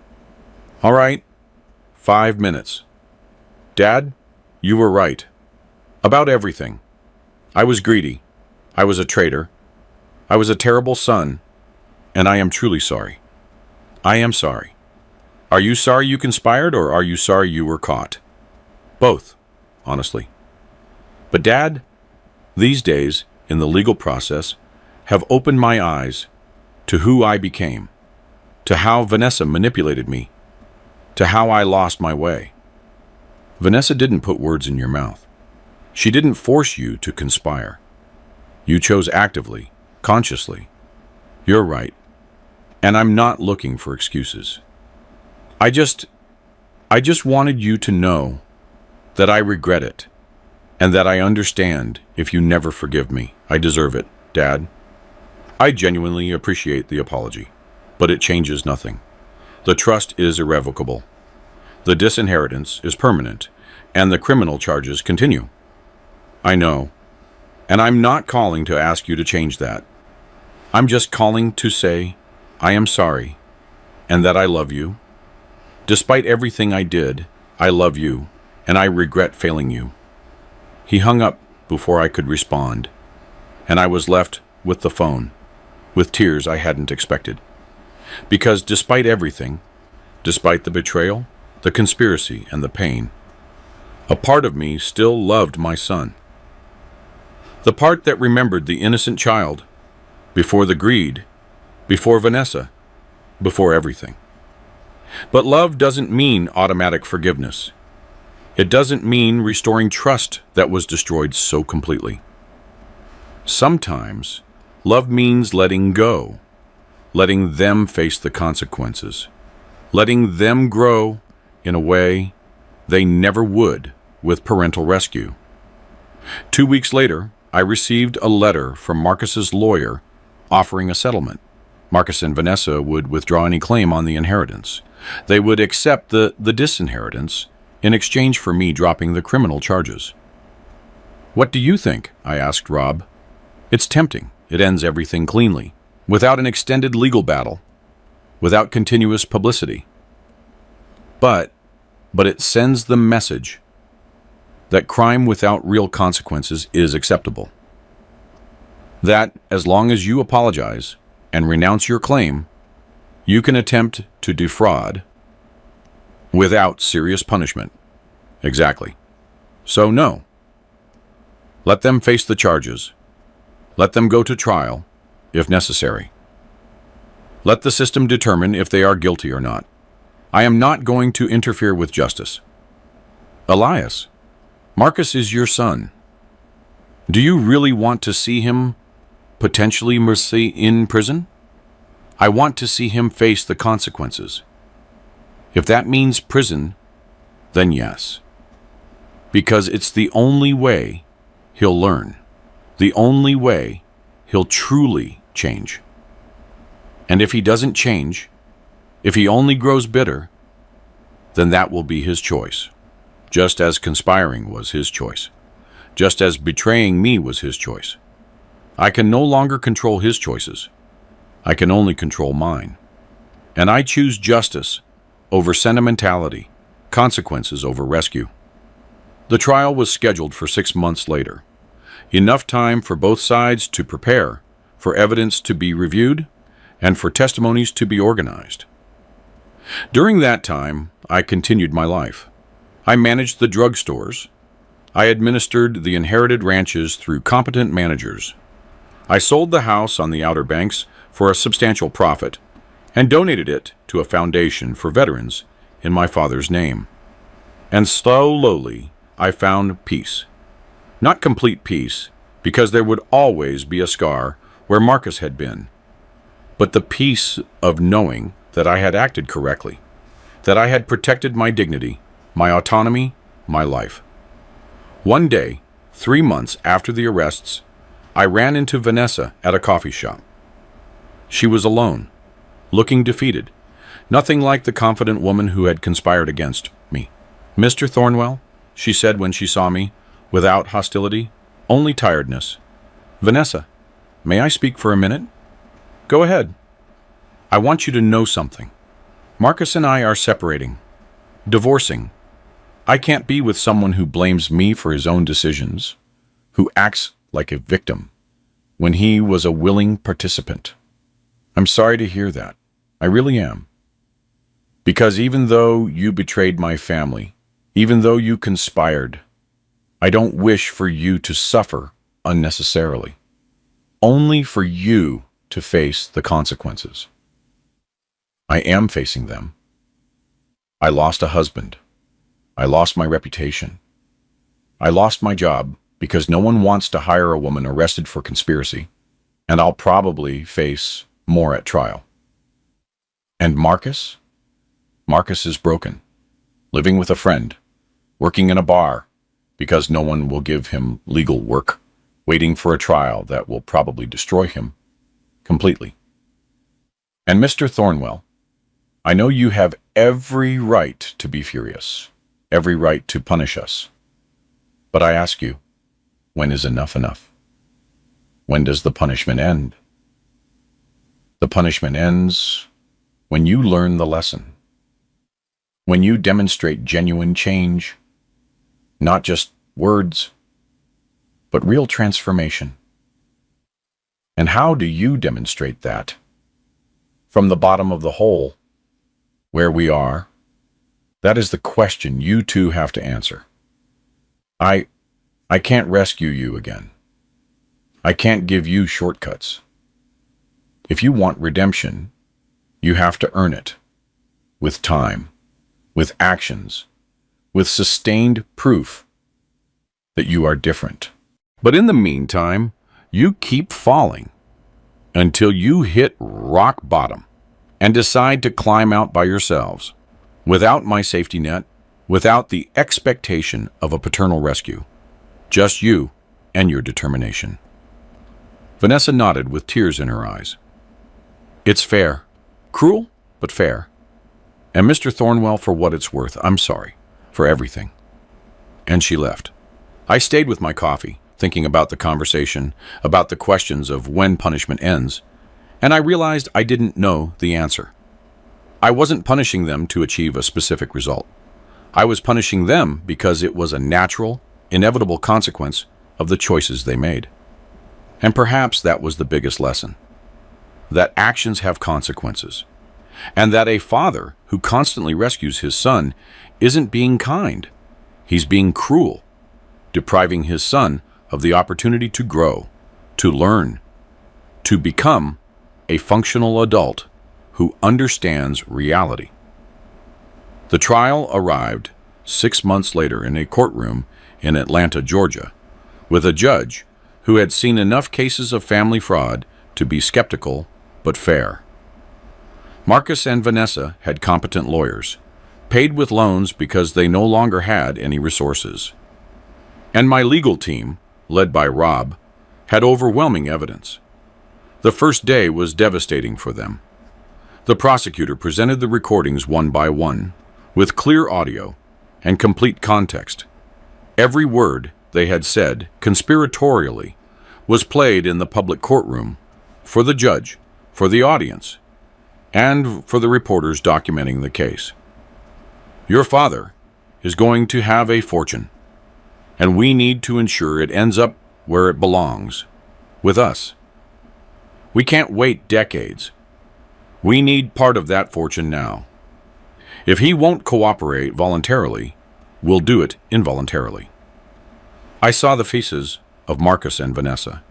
"All right, 5 minutes. Dad, you were right. About everything. I was greedy. I was a traitor. I was a terrible son. And I am truly sorry. I am sorry. Are you sorry you conspired, or are you sorry you were caught?" "Both, honestly. But Dad, these days, in the legal process, have opened my eyes to who I became, to how Vanessa manipulated me, to how I lost my way. Vanessa didn't put words in your mouth. She didn't force you to conspire. You chose actively, consciously. You're right. And I'm not looking for excuses. I just wanted you to know that I regret it, and that I understand if you never forgive me. I deserve it, Dad. I genuinely appreciate the apology, but it changes nothing. The trust is irrevocable. The disinheritance is permanent, and the criminal charges continue. I know, and I'm not calling to ask you to change that. I'm just calling to say I am sorry, and that I love you. Despite everything I did, I love you, and I regret failing you." He hung up before I could respond, and I was left with the phone, with tears I hadn't expected. Because despite everything, despite the betrayal, the conspiracy, and the pain, a part of me still loved my son. The part that remembered the innocent child, before the greed, before Vanessa, before everything. But love doesn't mean automatic forgiveness. It doesn't mean restoring trust that was destroyed so completely. Sometimes, love means letting go, letting them face the consequences, letting them grow in a way they never would with parental rescue. 2 weeks later, I received a letter from Marcus's lawyer offering a settlement. Marcus and Vanessa would withdraw any claim on the inheritance. They would accept the disinheritance in exchange for me dropping the criminal charges. "What do you think?" I asked Rob. "It's tempting. It ends everything cleanly, without an extended legal battle, without continuous publicity. But it sends the message that crime without real consequences is acceptable. That as long as you apologize and renounce your claim, you can attempt to defraud without serious punishment." Exactly. So no. Let them face the charges. Let them go to trial, if necessary. Let the system determine if they are guilty or not. I am not going to interfere with justice. Elias, Marcus is your son. Do you really want to see him potentially in prison? I want to see him face the consequences. If that means prison, then yes. Because it's the only way he'll learn, the only way he'll truly change. And if he doesn't change, if he only grows bitter, then that will be his choice, just as conspiring was his choice, just as betraying me was his choice. I can no longer control his choices. I can only control mine. And I choose justice over sentimentality, consequences over rescue. The trial was scheduled for 6 months later. Enough time for both sides to prepare, for evidence to be reviewed, and for testimonies to be organized. During that time, I continued my life. I managed the drugstores. I administered the inherited ranches through competent managers. I sold the house on the Outer Banks for a substantial profit and donated it to a foundation for veterans in my father's name. And slowly, I found peace. Not complete peace, because there would always be a scar where Marcus had been, but the peace of knowing that I had acted correctly, that I had protected my dignity, my autonomy, my life. One day, 3 months after the arrests, I ran into Vanessa at a coffee shop. She was alone, looking defeated, nothing like the confident woman who had conspired against me. "Mr. Thornwell," she said when she saw me, without hostility, only tiredness. "Vanessa, may I speak for a minute?" "Go ahead." "I want you to know something. Marcus and I are separating, divorcing. I can't be with someone who blames me for his own decisions, who acts like a victim when he was a willing participant. I'm sorry to hear that. I really am. Because even though you betrayed my family, even though you conspired, I don't wish for you to suffer unnecessarily. Only for you to face the consequences. I am facing them. I lost a husband. I lost my reputation. I lost my job because no one wants to hire a woman arrested for conspiracy, and I'll probably face more at trial. And Marcus? Marcus is broken, living with a friend, working in a bar because no one will give him legal work, waiting for a trial that will probably destroy him completely. And Mr. Thornwell, I know you have every right to be furious, every right to punish us. But I ask you, when is enough enough? When does the punishment end? The punishment ends when you learn the lesson. When you demonstrate genuine change, not just words, but real transformation. And how do you demonstrate that? From the bottom of the hole, where we are, that is the question you two have to answer. I can't rescue you again. I can't give you shortcuts. If you want redemption, you have to earn it. With time, with actions, with sustained proof that you are different. But in the meantime, you keep falling until you hit rock bottom and decide to climb out by yourselves, without my safety net, without the expectation of a paternal rescue. Just you and your determination. Vanessa nodded with tears in her eyes. It's fair. Cruel, but fair. And Mr. Thornwell, for what it's worth, I'm sorry for everything. And she left. I stayed with my coffee, thinking about the conversation, about the questions of when punishment ends, and I realized I didn't know the answer. I wasn't punishing them to achieve a specific result. I was punishing them because it was a natural, inevitable consequence of the choices they made. And perhaps that was the biggest lesson. That actions have consequences. And that a father who constantly rescues his son isn't being kind. He's being cruel, depriving his son of the opportunity to grow, to learn, to become a functional adult who understands reality. The trial arrived 6 months later in a courtroom in Atlanta, Georgia, with a judge who had seen enough cases of family fraud to be skeptical but fair. Marcus and Vanessa had competent lawyers, paid with loans because they no longer had any resources. And my legal team, led by Rob, had overwhelming evidence. The first day was devastating for them. The prosecutor presented the recordings one by one, with clear audio and complete context. Every word they had said conspiratorially was played in the public courtroom for the judge, for the audience, and for the reporters documenting the case. Your father is going to have a fortune, and we need to ensure it ends up where it belongs, with us. We can't wait decades. We need part of that fortune now. If he won't cooperate voluntarily, we'll do it involuntarily. I saw the faces of Marcus and Vanessa.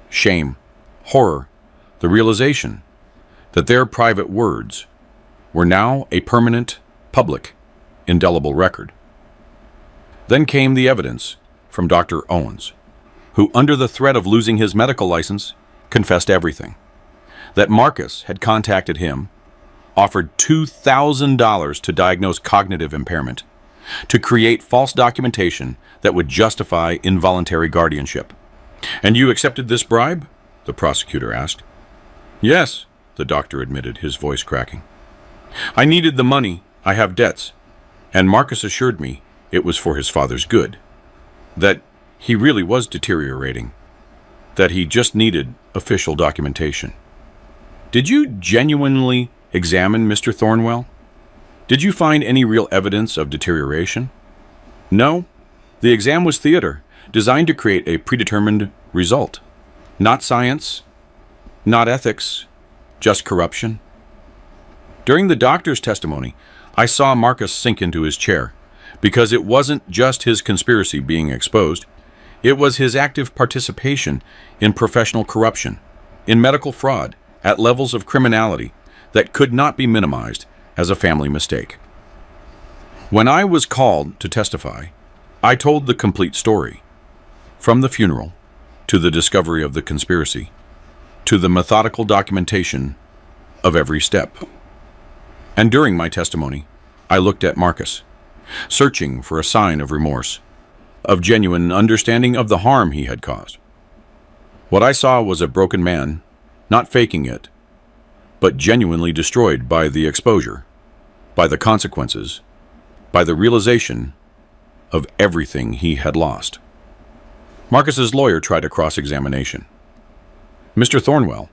Shame, horror, the realization that their private words were now a permanent, public, indelible record. Then came the evidence from Dr. Owens, who, under the threat of losing his medical license, confessed everything. That Marcus had contacted him, offered $2,000 to diagnose cognitive impairment, to create false documentation that would justify involuntary guardianship, And you accepted this bribe? The prosecutor asked. Yes, the doctor admitted, his voice cracking. I needed the money. I have debts. And Marcus assured me it was for his father's good. That he really was deteriorating. That he just needed official documentation. Did you genuinely examine Mr. Thornwell? Did you find any real evidence of deterioration? No. The exam was theater, designed to create a predetermined result. Not science, not ethics, just corruption. During the doctor's testimony, I saw Marcus sink into his chair, because it wasn't just his conspiracy being exposed. It was his active participation in professional corruption, in medical fraud, at levels of criminality that could not be minimized as a family mistake. When I was called to testify, I told the complete story, from the funeral, to the discovery of the conspiracy, to the methodical documentation of every step. And during my testimony, I looked at Marcus, searching for a sign of remorse, of genuine understanding of the harm he had caused. What I saw was a broken man, not faking it, but genuinely destroyed by the exposure, by the consequences, by the realization of everything he had lost. Marcus's lawyer tried a cross-examination. Mr. Thornwell,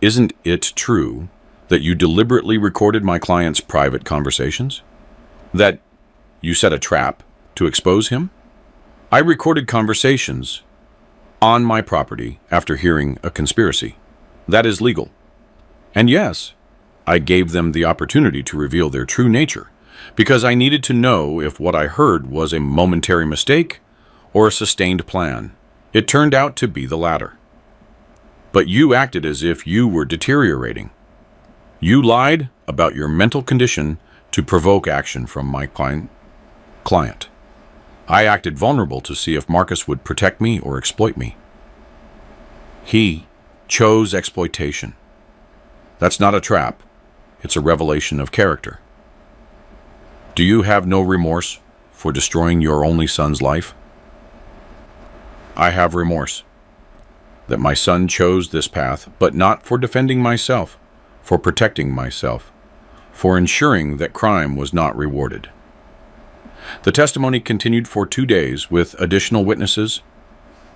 isn't it true that you deliberately recorded my client's private conversations? That you set a trap to expose him? I recorded conversations on my property after hearing a conspiracy. That is legal. And yes, I gave them the opportunity to reveal their true nature, because I needed to know if what I heard was a momentary mistake or a sustained plan. It turned out to be the latter. But you acted as if you were deteriorating. You lied about your mental condition to provoke action from my client. I acted vulnerable to see if Marcus would protect me or exploit me. He chose exploitation. That's not a trap. It's a revelation of character. Do you have no remorse for destroying your only son's life? I have remorse that my son chose this path, but not for defending myself, for protecting myself, for ensuring that crime was not rewarded. The testimony continued for 2 days with additional witnesses,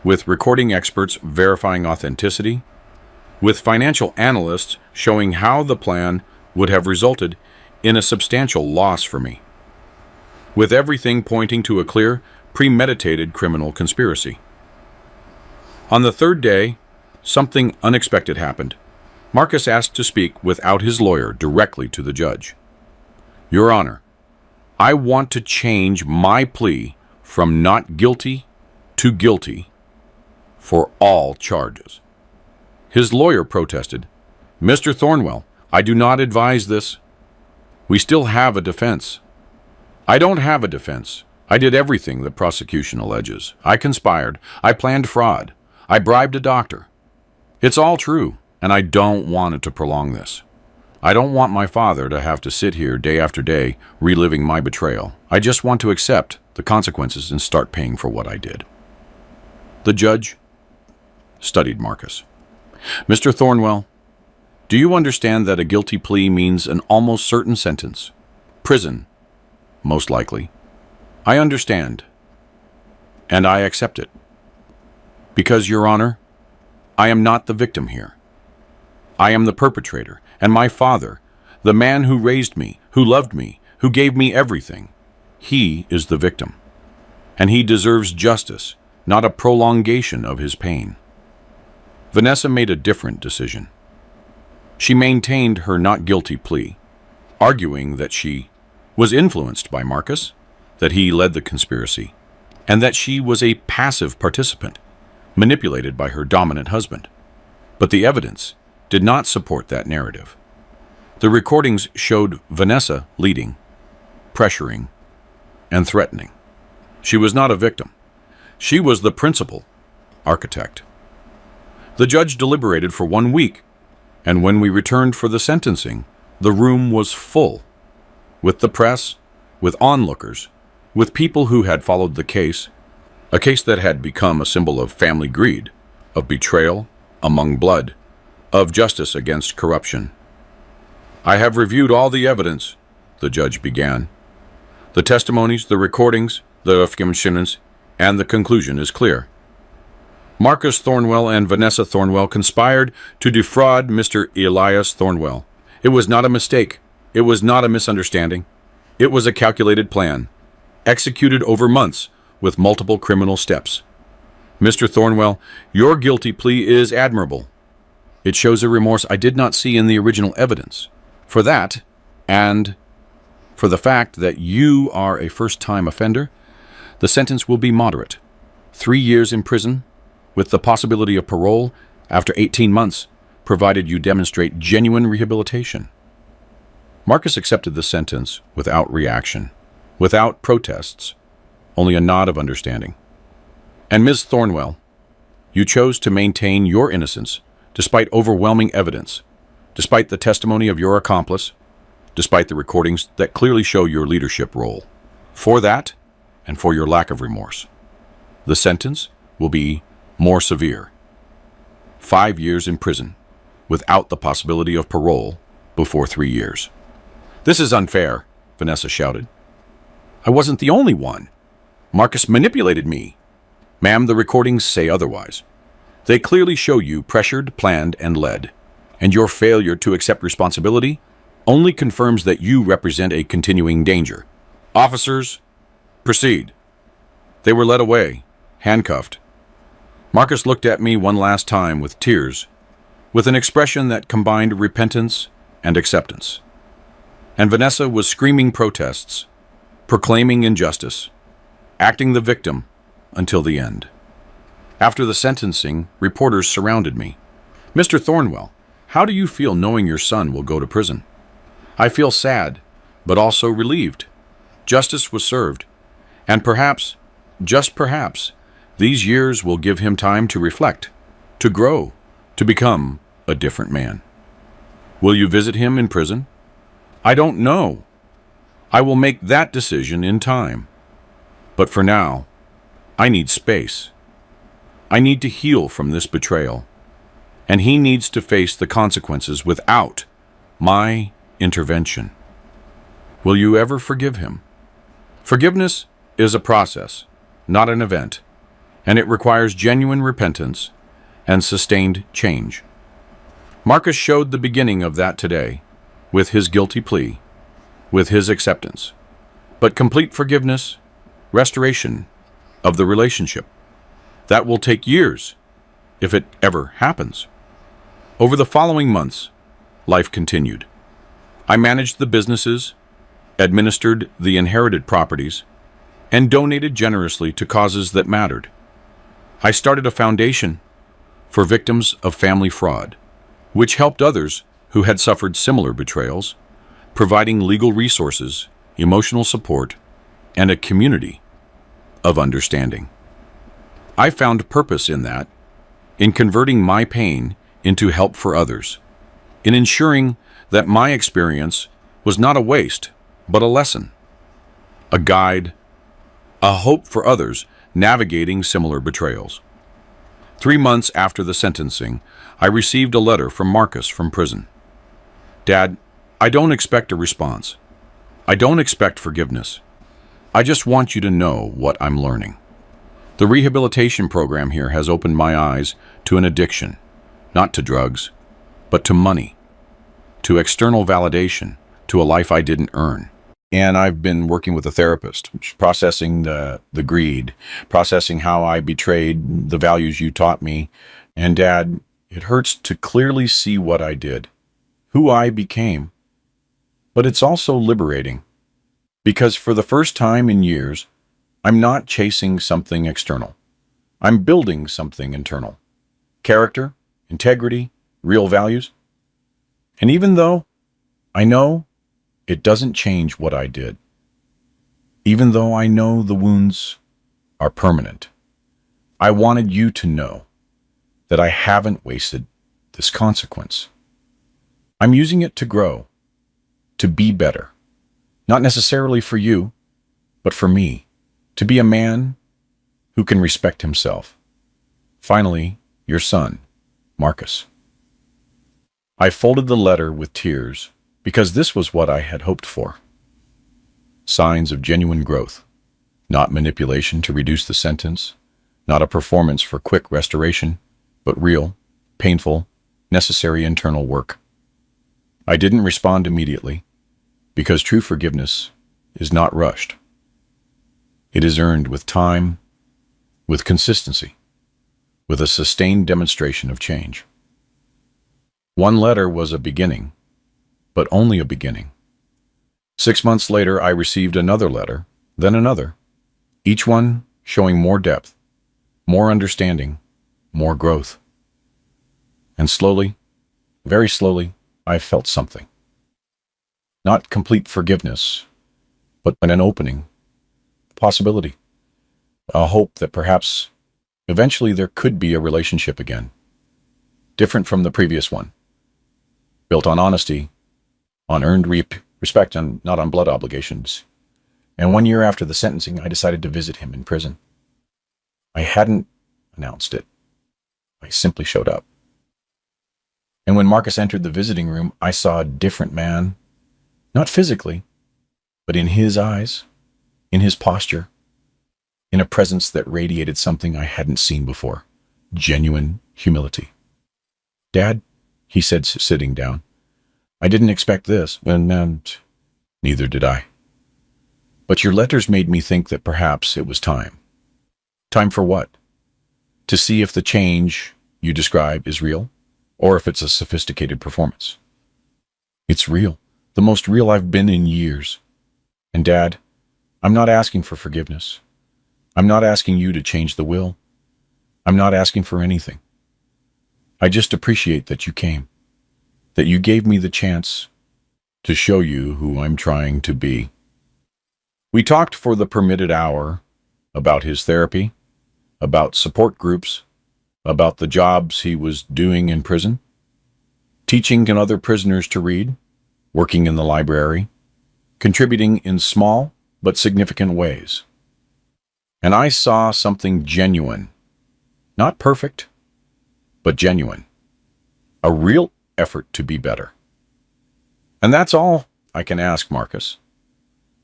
with recording experts verifying authenticity, with financial analysts showing how the plan would have resulted in a substantial loss for me, with everything pointing to a clear, premeditated criminal conspiracy. On the 3rd day, something unexpected happened. Marcus asked to speak without his lawyer directly to the judge. Your Honor, I want to change my plea from not guilty to guilty for all charges. His lawyer protested, Mr. Thornwell, I do not advise this. We still have a defense. I don't have a defense. I did everything the prosecution alleges. I conspired. I planned fraud. I bribed a doctor. It's all true, and I don't want it to prolong this. I don't want my father to have to sit here day after day reliving my betrayal. I just want to accept the consequences and start paying for what I did. The judge studied Marcus. Mr. Thornwell, do you understand that a guilty plea means an almost certain sentence? Prison, most likely. I understand, and I accept it. Because, Your Honor, I am not the victim here. I am the perpetrator, and my father, the man who raised me, who loved me, who gave me everything, he is the victim. And he deserves justice, not a prolongation of his pain. Vanessa made a different decision. She maintained her not guilty plea, arguing that she was influenced by Marcus, that he led the conspiracy, and that she was a passive participant, manipulated by her dominant husband. But the evidence did not support that narrative. The recordings showed Vanessa leading, pressuring, and threatening. She was not a victim. She was the principal architect. The judge deliberated for 1 week, and when we returned for the sentencing, the room was full, with the press, with onlookers, with people who had followed the case, a case that had become a symbol of family greed, of betrayal among blood, of justice against corruption. I have reviewed all the evidence, the judge began. The testimonies, the recordings, the affirmations, and the conclusion is clear. Marcus Thornwell and Vanessa Thornwell conspired to defraud Mr. Elias Thornwell. It was not a mistake. It was not a misunderstanding. It was a calculated plan, executed over months with multiple criminal steps. Mr. Thornwell, your guilty plea is admirable. It shows a remorse I did not see in the original evidence. For that, and for the fact that you are a first-time offender, the sentence will be moderate. 3 years in prison, with the possibility of parole after 18 months, provided you demonstrate genuine rehabilitation. Marcus accepted the sentence without reaction, without protests, only a nod of understanding. And Ms. Thornwell, you chose to maintain your innocence despite overwhelming evidence, despite the testimony of your accomplice, despite the recordings that clearly show your leadership role. For that, and for your lack of remorse, the sentence will be more severe. 5 years in prison, without the possibility of parole before 3 years. This is unfair, Vanessa shouted. I wasn't the only one. Marcus manipulated me. Ma'am, the recordings say otherwise. They clearly show you pressured, planned, and led, and your failure to accept responsibility only confirms that you represent a continuing danger. Officers, proceed. They were led away, handcuffed. Marcus looked at me one last time with tears, with an expression that combined repentance and acceptance. And Vanessa was screaming protests, proclaiming injustice, acting the victim until the end. After the sentencing, reporters surrounded me. Mr. Thornwell, how do you feel knowing your son will go to prison? I feel sad, but also relieved. Justice was served, and perhaps, just perhaps, these years will give him time to reflect, to grow, to become a different man. Will you visit him in prison? I don't know. I will make that decision in time. But for now, I need space. I need to heal from this betrayal, and he needs to face the consequences without my intervention. Will you ever forgive him? Forgiveness is a process, not an event, and it requires genuine repentance and sustained change. Marcus showed the beginning of that today, with his guilty plea, with his acceptance. But complete forgiveness, restoration of the relationship, that will take years, if it ever happens. Over the following months, life continued. I managed the businesses, administered the inherited properties, and donated generously to causes that mattered. I started a foundation for victims of family fraud, which helped others who had suffered similar betrayals, providing legal resources, emotional support, and a community of understanding. I found purpose in that, in converting my pain into help for others, in ensuring that my experience was not a waste, but a lesson, a guide, a hope for others navigating similar betrayals. 3 months after the sentencing, I received a letter from Marcus from prison. Dad, I don't expect a response. I don't expect forgiveness. I just want you to know what I'm learning. The rehabilitation program here has opened my eyes to an addiction, not to drugs, but to money, to external validation, to a life I didn't earn. And I've been working with a therapist, processing the greed, processing how I betrayed the values you taught me. And Dad, it hurts to clearly see what I did, who I became. But it's also liberating, because for the first time in years, I'm not chasing something external. I'm building something internal. Character, integrity, real values. And even though I know it doesn't change what I did, even though I know the wounds are permanent, I wanted you to know that I haven't wasted this consequence. I'm using it to grow, to be better, not necessarily for you, but for me, to be a man who can respect himself. Finally, your son, Marcus. I folded the letter with tears because this was what I had hoped for. Signs of genuine growth, not manipulation to reduce the sentence, not a performance for quick restoration, but real, painful, necessary internal work. I didn't respond immediately because true forgiveness is not rushed. It is earned with time, with consistency, with a sustained demonstration of change. One letter was a beginning, but only a beginning. 6 months later, I received another letter, then another, each one showing more depth, more understanding, more growth. And slowly, very slowly, I felt something. Not complete forgiveness, but an opening, a possibility, a hope that perhaps eventually there could be a relationship again, different from the previous one, built on honesty, on earned respect, and not on blood obligations. And 1 year after the sentencing, I decided to visit him in prison. I hadn't announced it. I simply showed up. And when Marcus entered the visiting room, I saw a different man, not physically, but in his eyes, in his posture, in a presence that radiated something I hadn't seen before, genuine humility. "Dad," he said, sitting down, "I didn't expect this, and neither did I. But your letters made me think that perhaps it was time." "Time for what?" "To see if the change you describe is real, or if it's a sophisticated performance." "It's real, the most real I've been in years. And Dad, I'm not asking for forgiveness. I'm not asking you to change the will. I'm not asking for anything. I just appreciate that you came, that you gave me the chance to show you who I'm trying to be." We talked for the permitted hour about his therapy, about support groups, about the jobs he was doing in prison, teaching other prisoners to read, working in the library, contributing in small but significant ways. And I saw something genuine, not perfect, but genuine, a real effort to be better. And that's all I can ask, Marcus.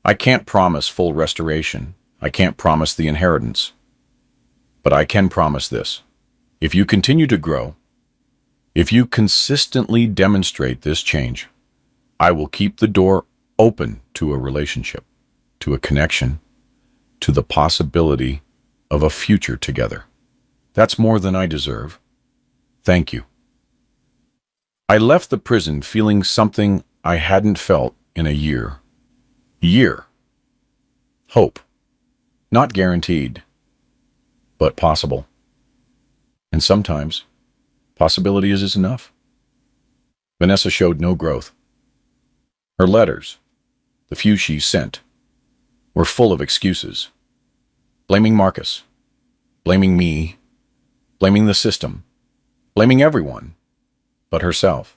I can't promise full restoration. I can't promise the inheritance. But I can promise this. If you continue to grow, if you consistently demonstrate this change, I will keep the door open to a relationship, to a connection, to the possibility of a future together. That's more than I deserve. Thank you. I left the prison feeling something I hadn't felt in a year. Hope. Not guaranteed, but possible. And sometimes, possibility is enough. Vanessa showed no growth. Her letters, the few she sent, were full of excuses. Blaming Marcus, blaming me, blaming the system, blaming everyone but herself.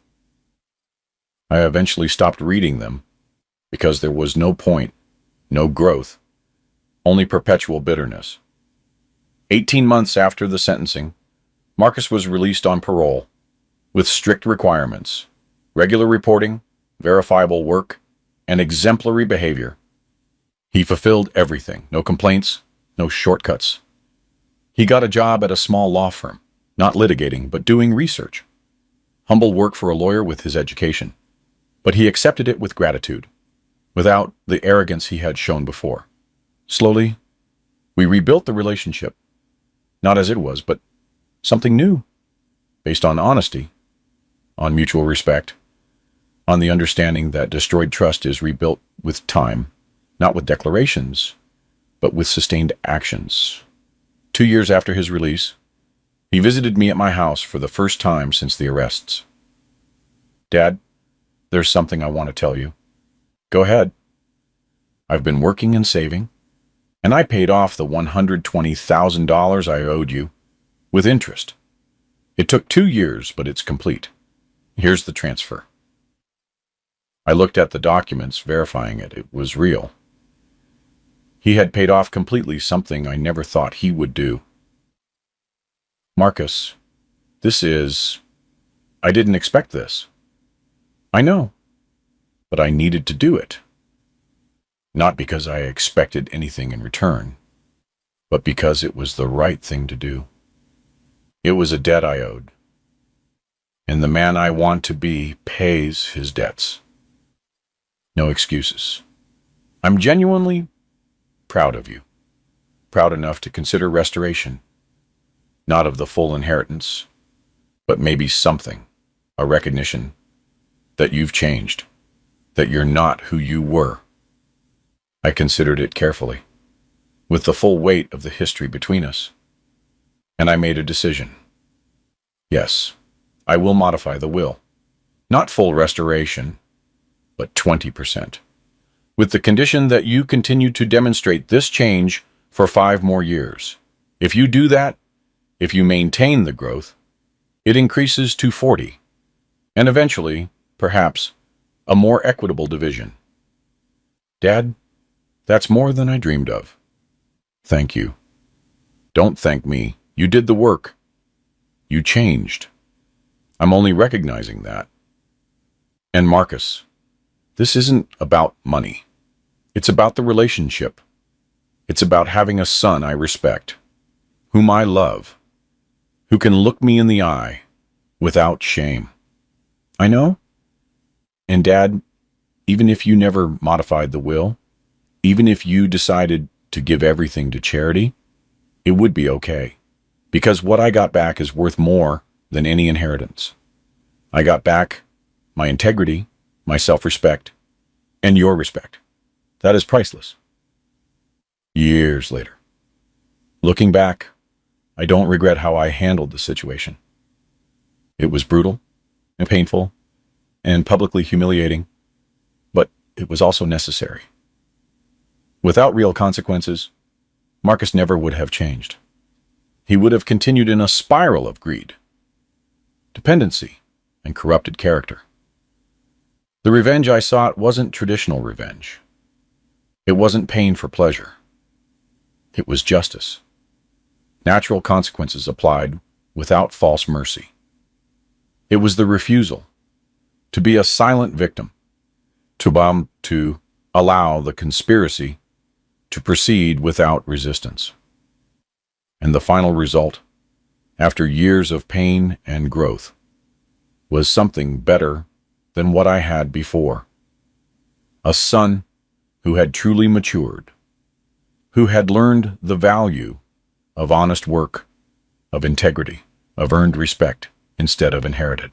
I eventually stopped reading them because there was no point, no growth, only perpetual bitterness. 18 months after the sentencing, Marcus was released on parole with strict requirements, regular reporting, verifiable work, and exemplary behavior. He fulfilled everything, no complaints, no shortcuts. He got a job at a small law firm, not litigating, but doing research. Humble work for a lawyer with his education. But he accepted it with gratitude, without the arrogance he had shown before. Slowly, we rebuilt the relationship, not as it was, but something new, based on honesty, on mutual respect, on the understanding that destroyed trust is rebuilt with time, not with declarations, but with sustained actions. 2 years after his release, he visited me at my house for the first time since the arrests. "Dad, there's something I want to tell you." "Go ahead." "I've been working and saving, and I paid off the $120,000 I owed you, with interest. It took 2 years, but it's complete. Here's the transfer." I looked at the documents verifying it. It was real. He had paid off completely something I never thought he would do. "Marcus, I didn't expect this. I know, but I needed to do it. Not because I expected anything in return, but because it was the right thing to do. It was a debt I owed, and the man I want to be pays his debts. No excuses. I'm genuinely proud of you, proud enough to consider restoration, not of the full inheritance, but maybe something, a recognition that you've changed, that you're not who you were. I considered it carefully, with the full weight of the history between us, and I made a decision. Yes, I will modify the will. Not full restoration, but 20%. With the condition that you continue to demonstrate this change for 5 more years. If you do that, if you maintain the growth, it increases to 40, and eventually, perhaps, a more equitable division. Dad, that's more than I dreamed of. Thank you. Don't thank me. You did the work. You changed. I'm only recognizing that. And Marcus, this isn't about money. It's about the relationship. It's about having a son I respect, whom I love, who can look me in the eye without shame. I know. And Dad, even if you never modified the will, even if you decided to give everything to charity, it would be okay. Because what I got back is worth more than any inheritance. I got back my integrity, my self-respect, and your respect. That is priceless. Years later, looking back, I don't regret how I handled the situation. It was brutal and painful and publicly humiliating, but it was also necessary. Without real consequences, Marcus never would have changed. He would have continued in a spiral of greed, dependency, and corrupted character. The revenge I sought wasn't traditional revenge. It wasn't pain for pleasure. It was justice. Natural consequences applied without false mercy. It was the refusal to be a silent victim, to allow the conspiracy to proceed without resistance. And the final result, after years of pain and growth, was something better than what I had before. A son who had truly matured, who had learned the value of honest work, of integrity, of earned respect instead of inherited.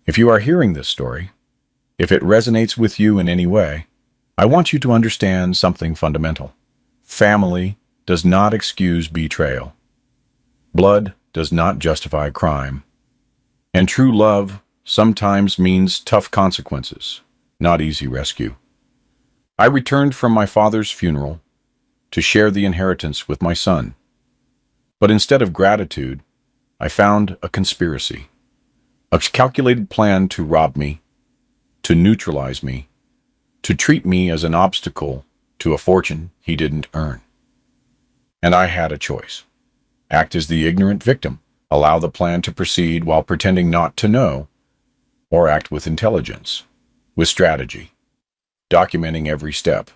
If you are hearing this story, if it resonates with you in any way, I want you to understand something fundamental. Family does not excuse betrayal. Blood does not justify crime. And true love sometimes means tough consequences, not easy rescue. I returned from my father's funeral to share the inheritance with my son. But instead of gratitude, I found a conspiracy, a calculated plan to rob me, to neutralize me, to treat me as an obstacle to a fortune he didn't earn. And I had a choice. Act as the ignorant victim, allow the plan to proceed while pretending not to know, or act with intelligence, with strategy, documenting every step,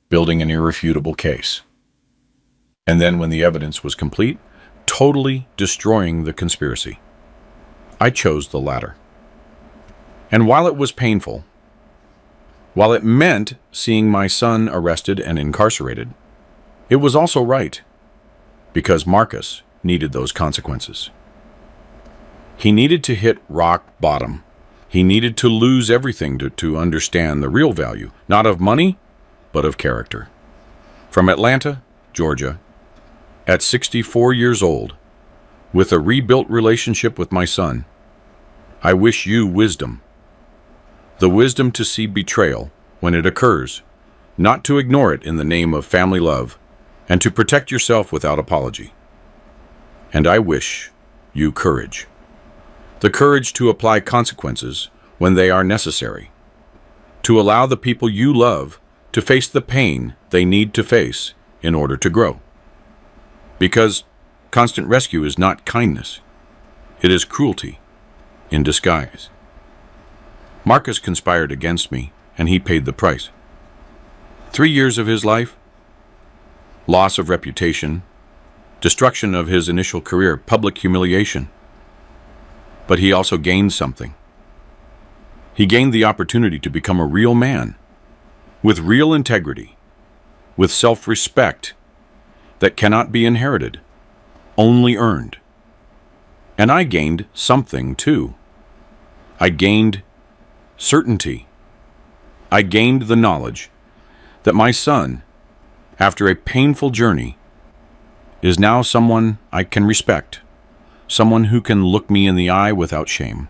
building an irrefutable case. And then when the evidence was complete, totally destroying the conspiracy. I chose the latter. And while it was painful, while it meant seeing my son arrested and incarcerated, it was also right, because Marcus needed those consequences. He needed to hit rock bottom. He needed to lose everything to understand the real value, not of money, but of character. From Atlanta, Georgia, at 64 years old, with a rebuilt relationship with my son, I wish you wisdom. The wisdom to see betrayal when it occurs, not to ignore it in the name of family love, and to protect yourself without apology. And I wish you courage. The courage to apply consequences when they are necessary, to allow the people you love to face the pain they need to face in order to grow. Because constant rescue is not kindness. It is cruelty in disguise. Marcus conspired against me, and he paid the price. 3 years of his life, loss of reputation, destruction of his initial career, public humiliation. But he also gained something. He gained the opportunity to become a real man, with real integrity, with self-respect that cannot be inherited, only earned. And I gained something too. I gained certainty. I gained the knowledge that my son, after a painful journey, is now someone I can respect, someone who can look me in the eye without shame,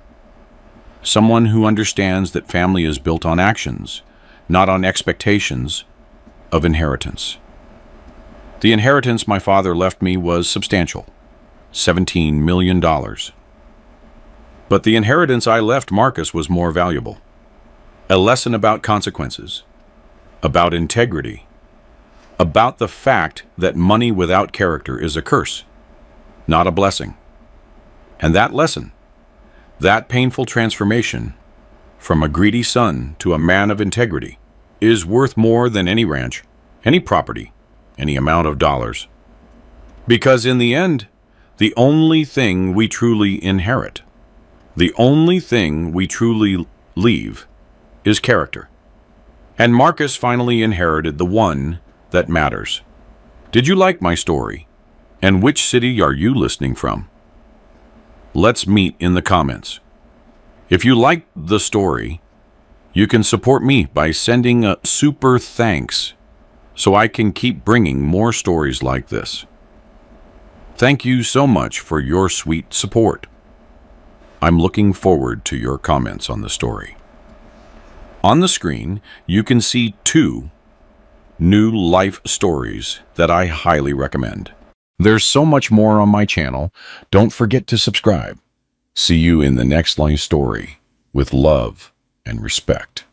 someone who understands that family is built on actions, not on expectations of inheritance. The inheritance my father left me was substantial, $17 million. But the inheritance I left Marcus was more valuable. A lesson about consequences, about integrity, about the fact that money without character is a curse, not a blessing. And that lesson, that painful transformation from a greedy son to a man of integrity, is worth more than any ranch, any property, any amount of dollars. Because in the end, the only thing we truly inherit, the only thing we truly leave, is character. And Marcus finally inherited the one that matters. Did you like my story? And which city are you listening from? Let's meet in the comments. If you liked the story, you can support me by sending a super thanks so I can keep bringing more stories like this. Thank you so much for your sweet support. I'm looking forward to your comments on the story. On the screen, you can see 2 new life stories that I highly recommend. There's so much more on my channel. Don't forget to subscribe. See you in the next life story with love and respect.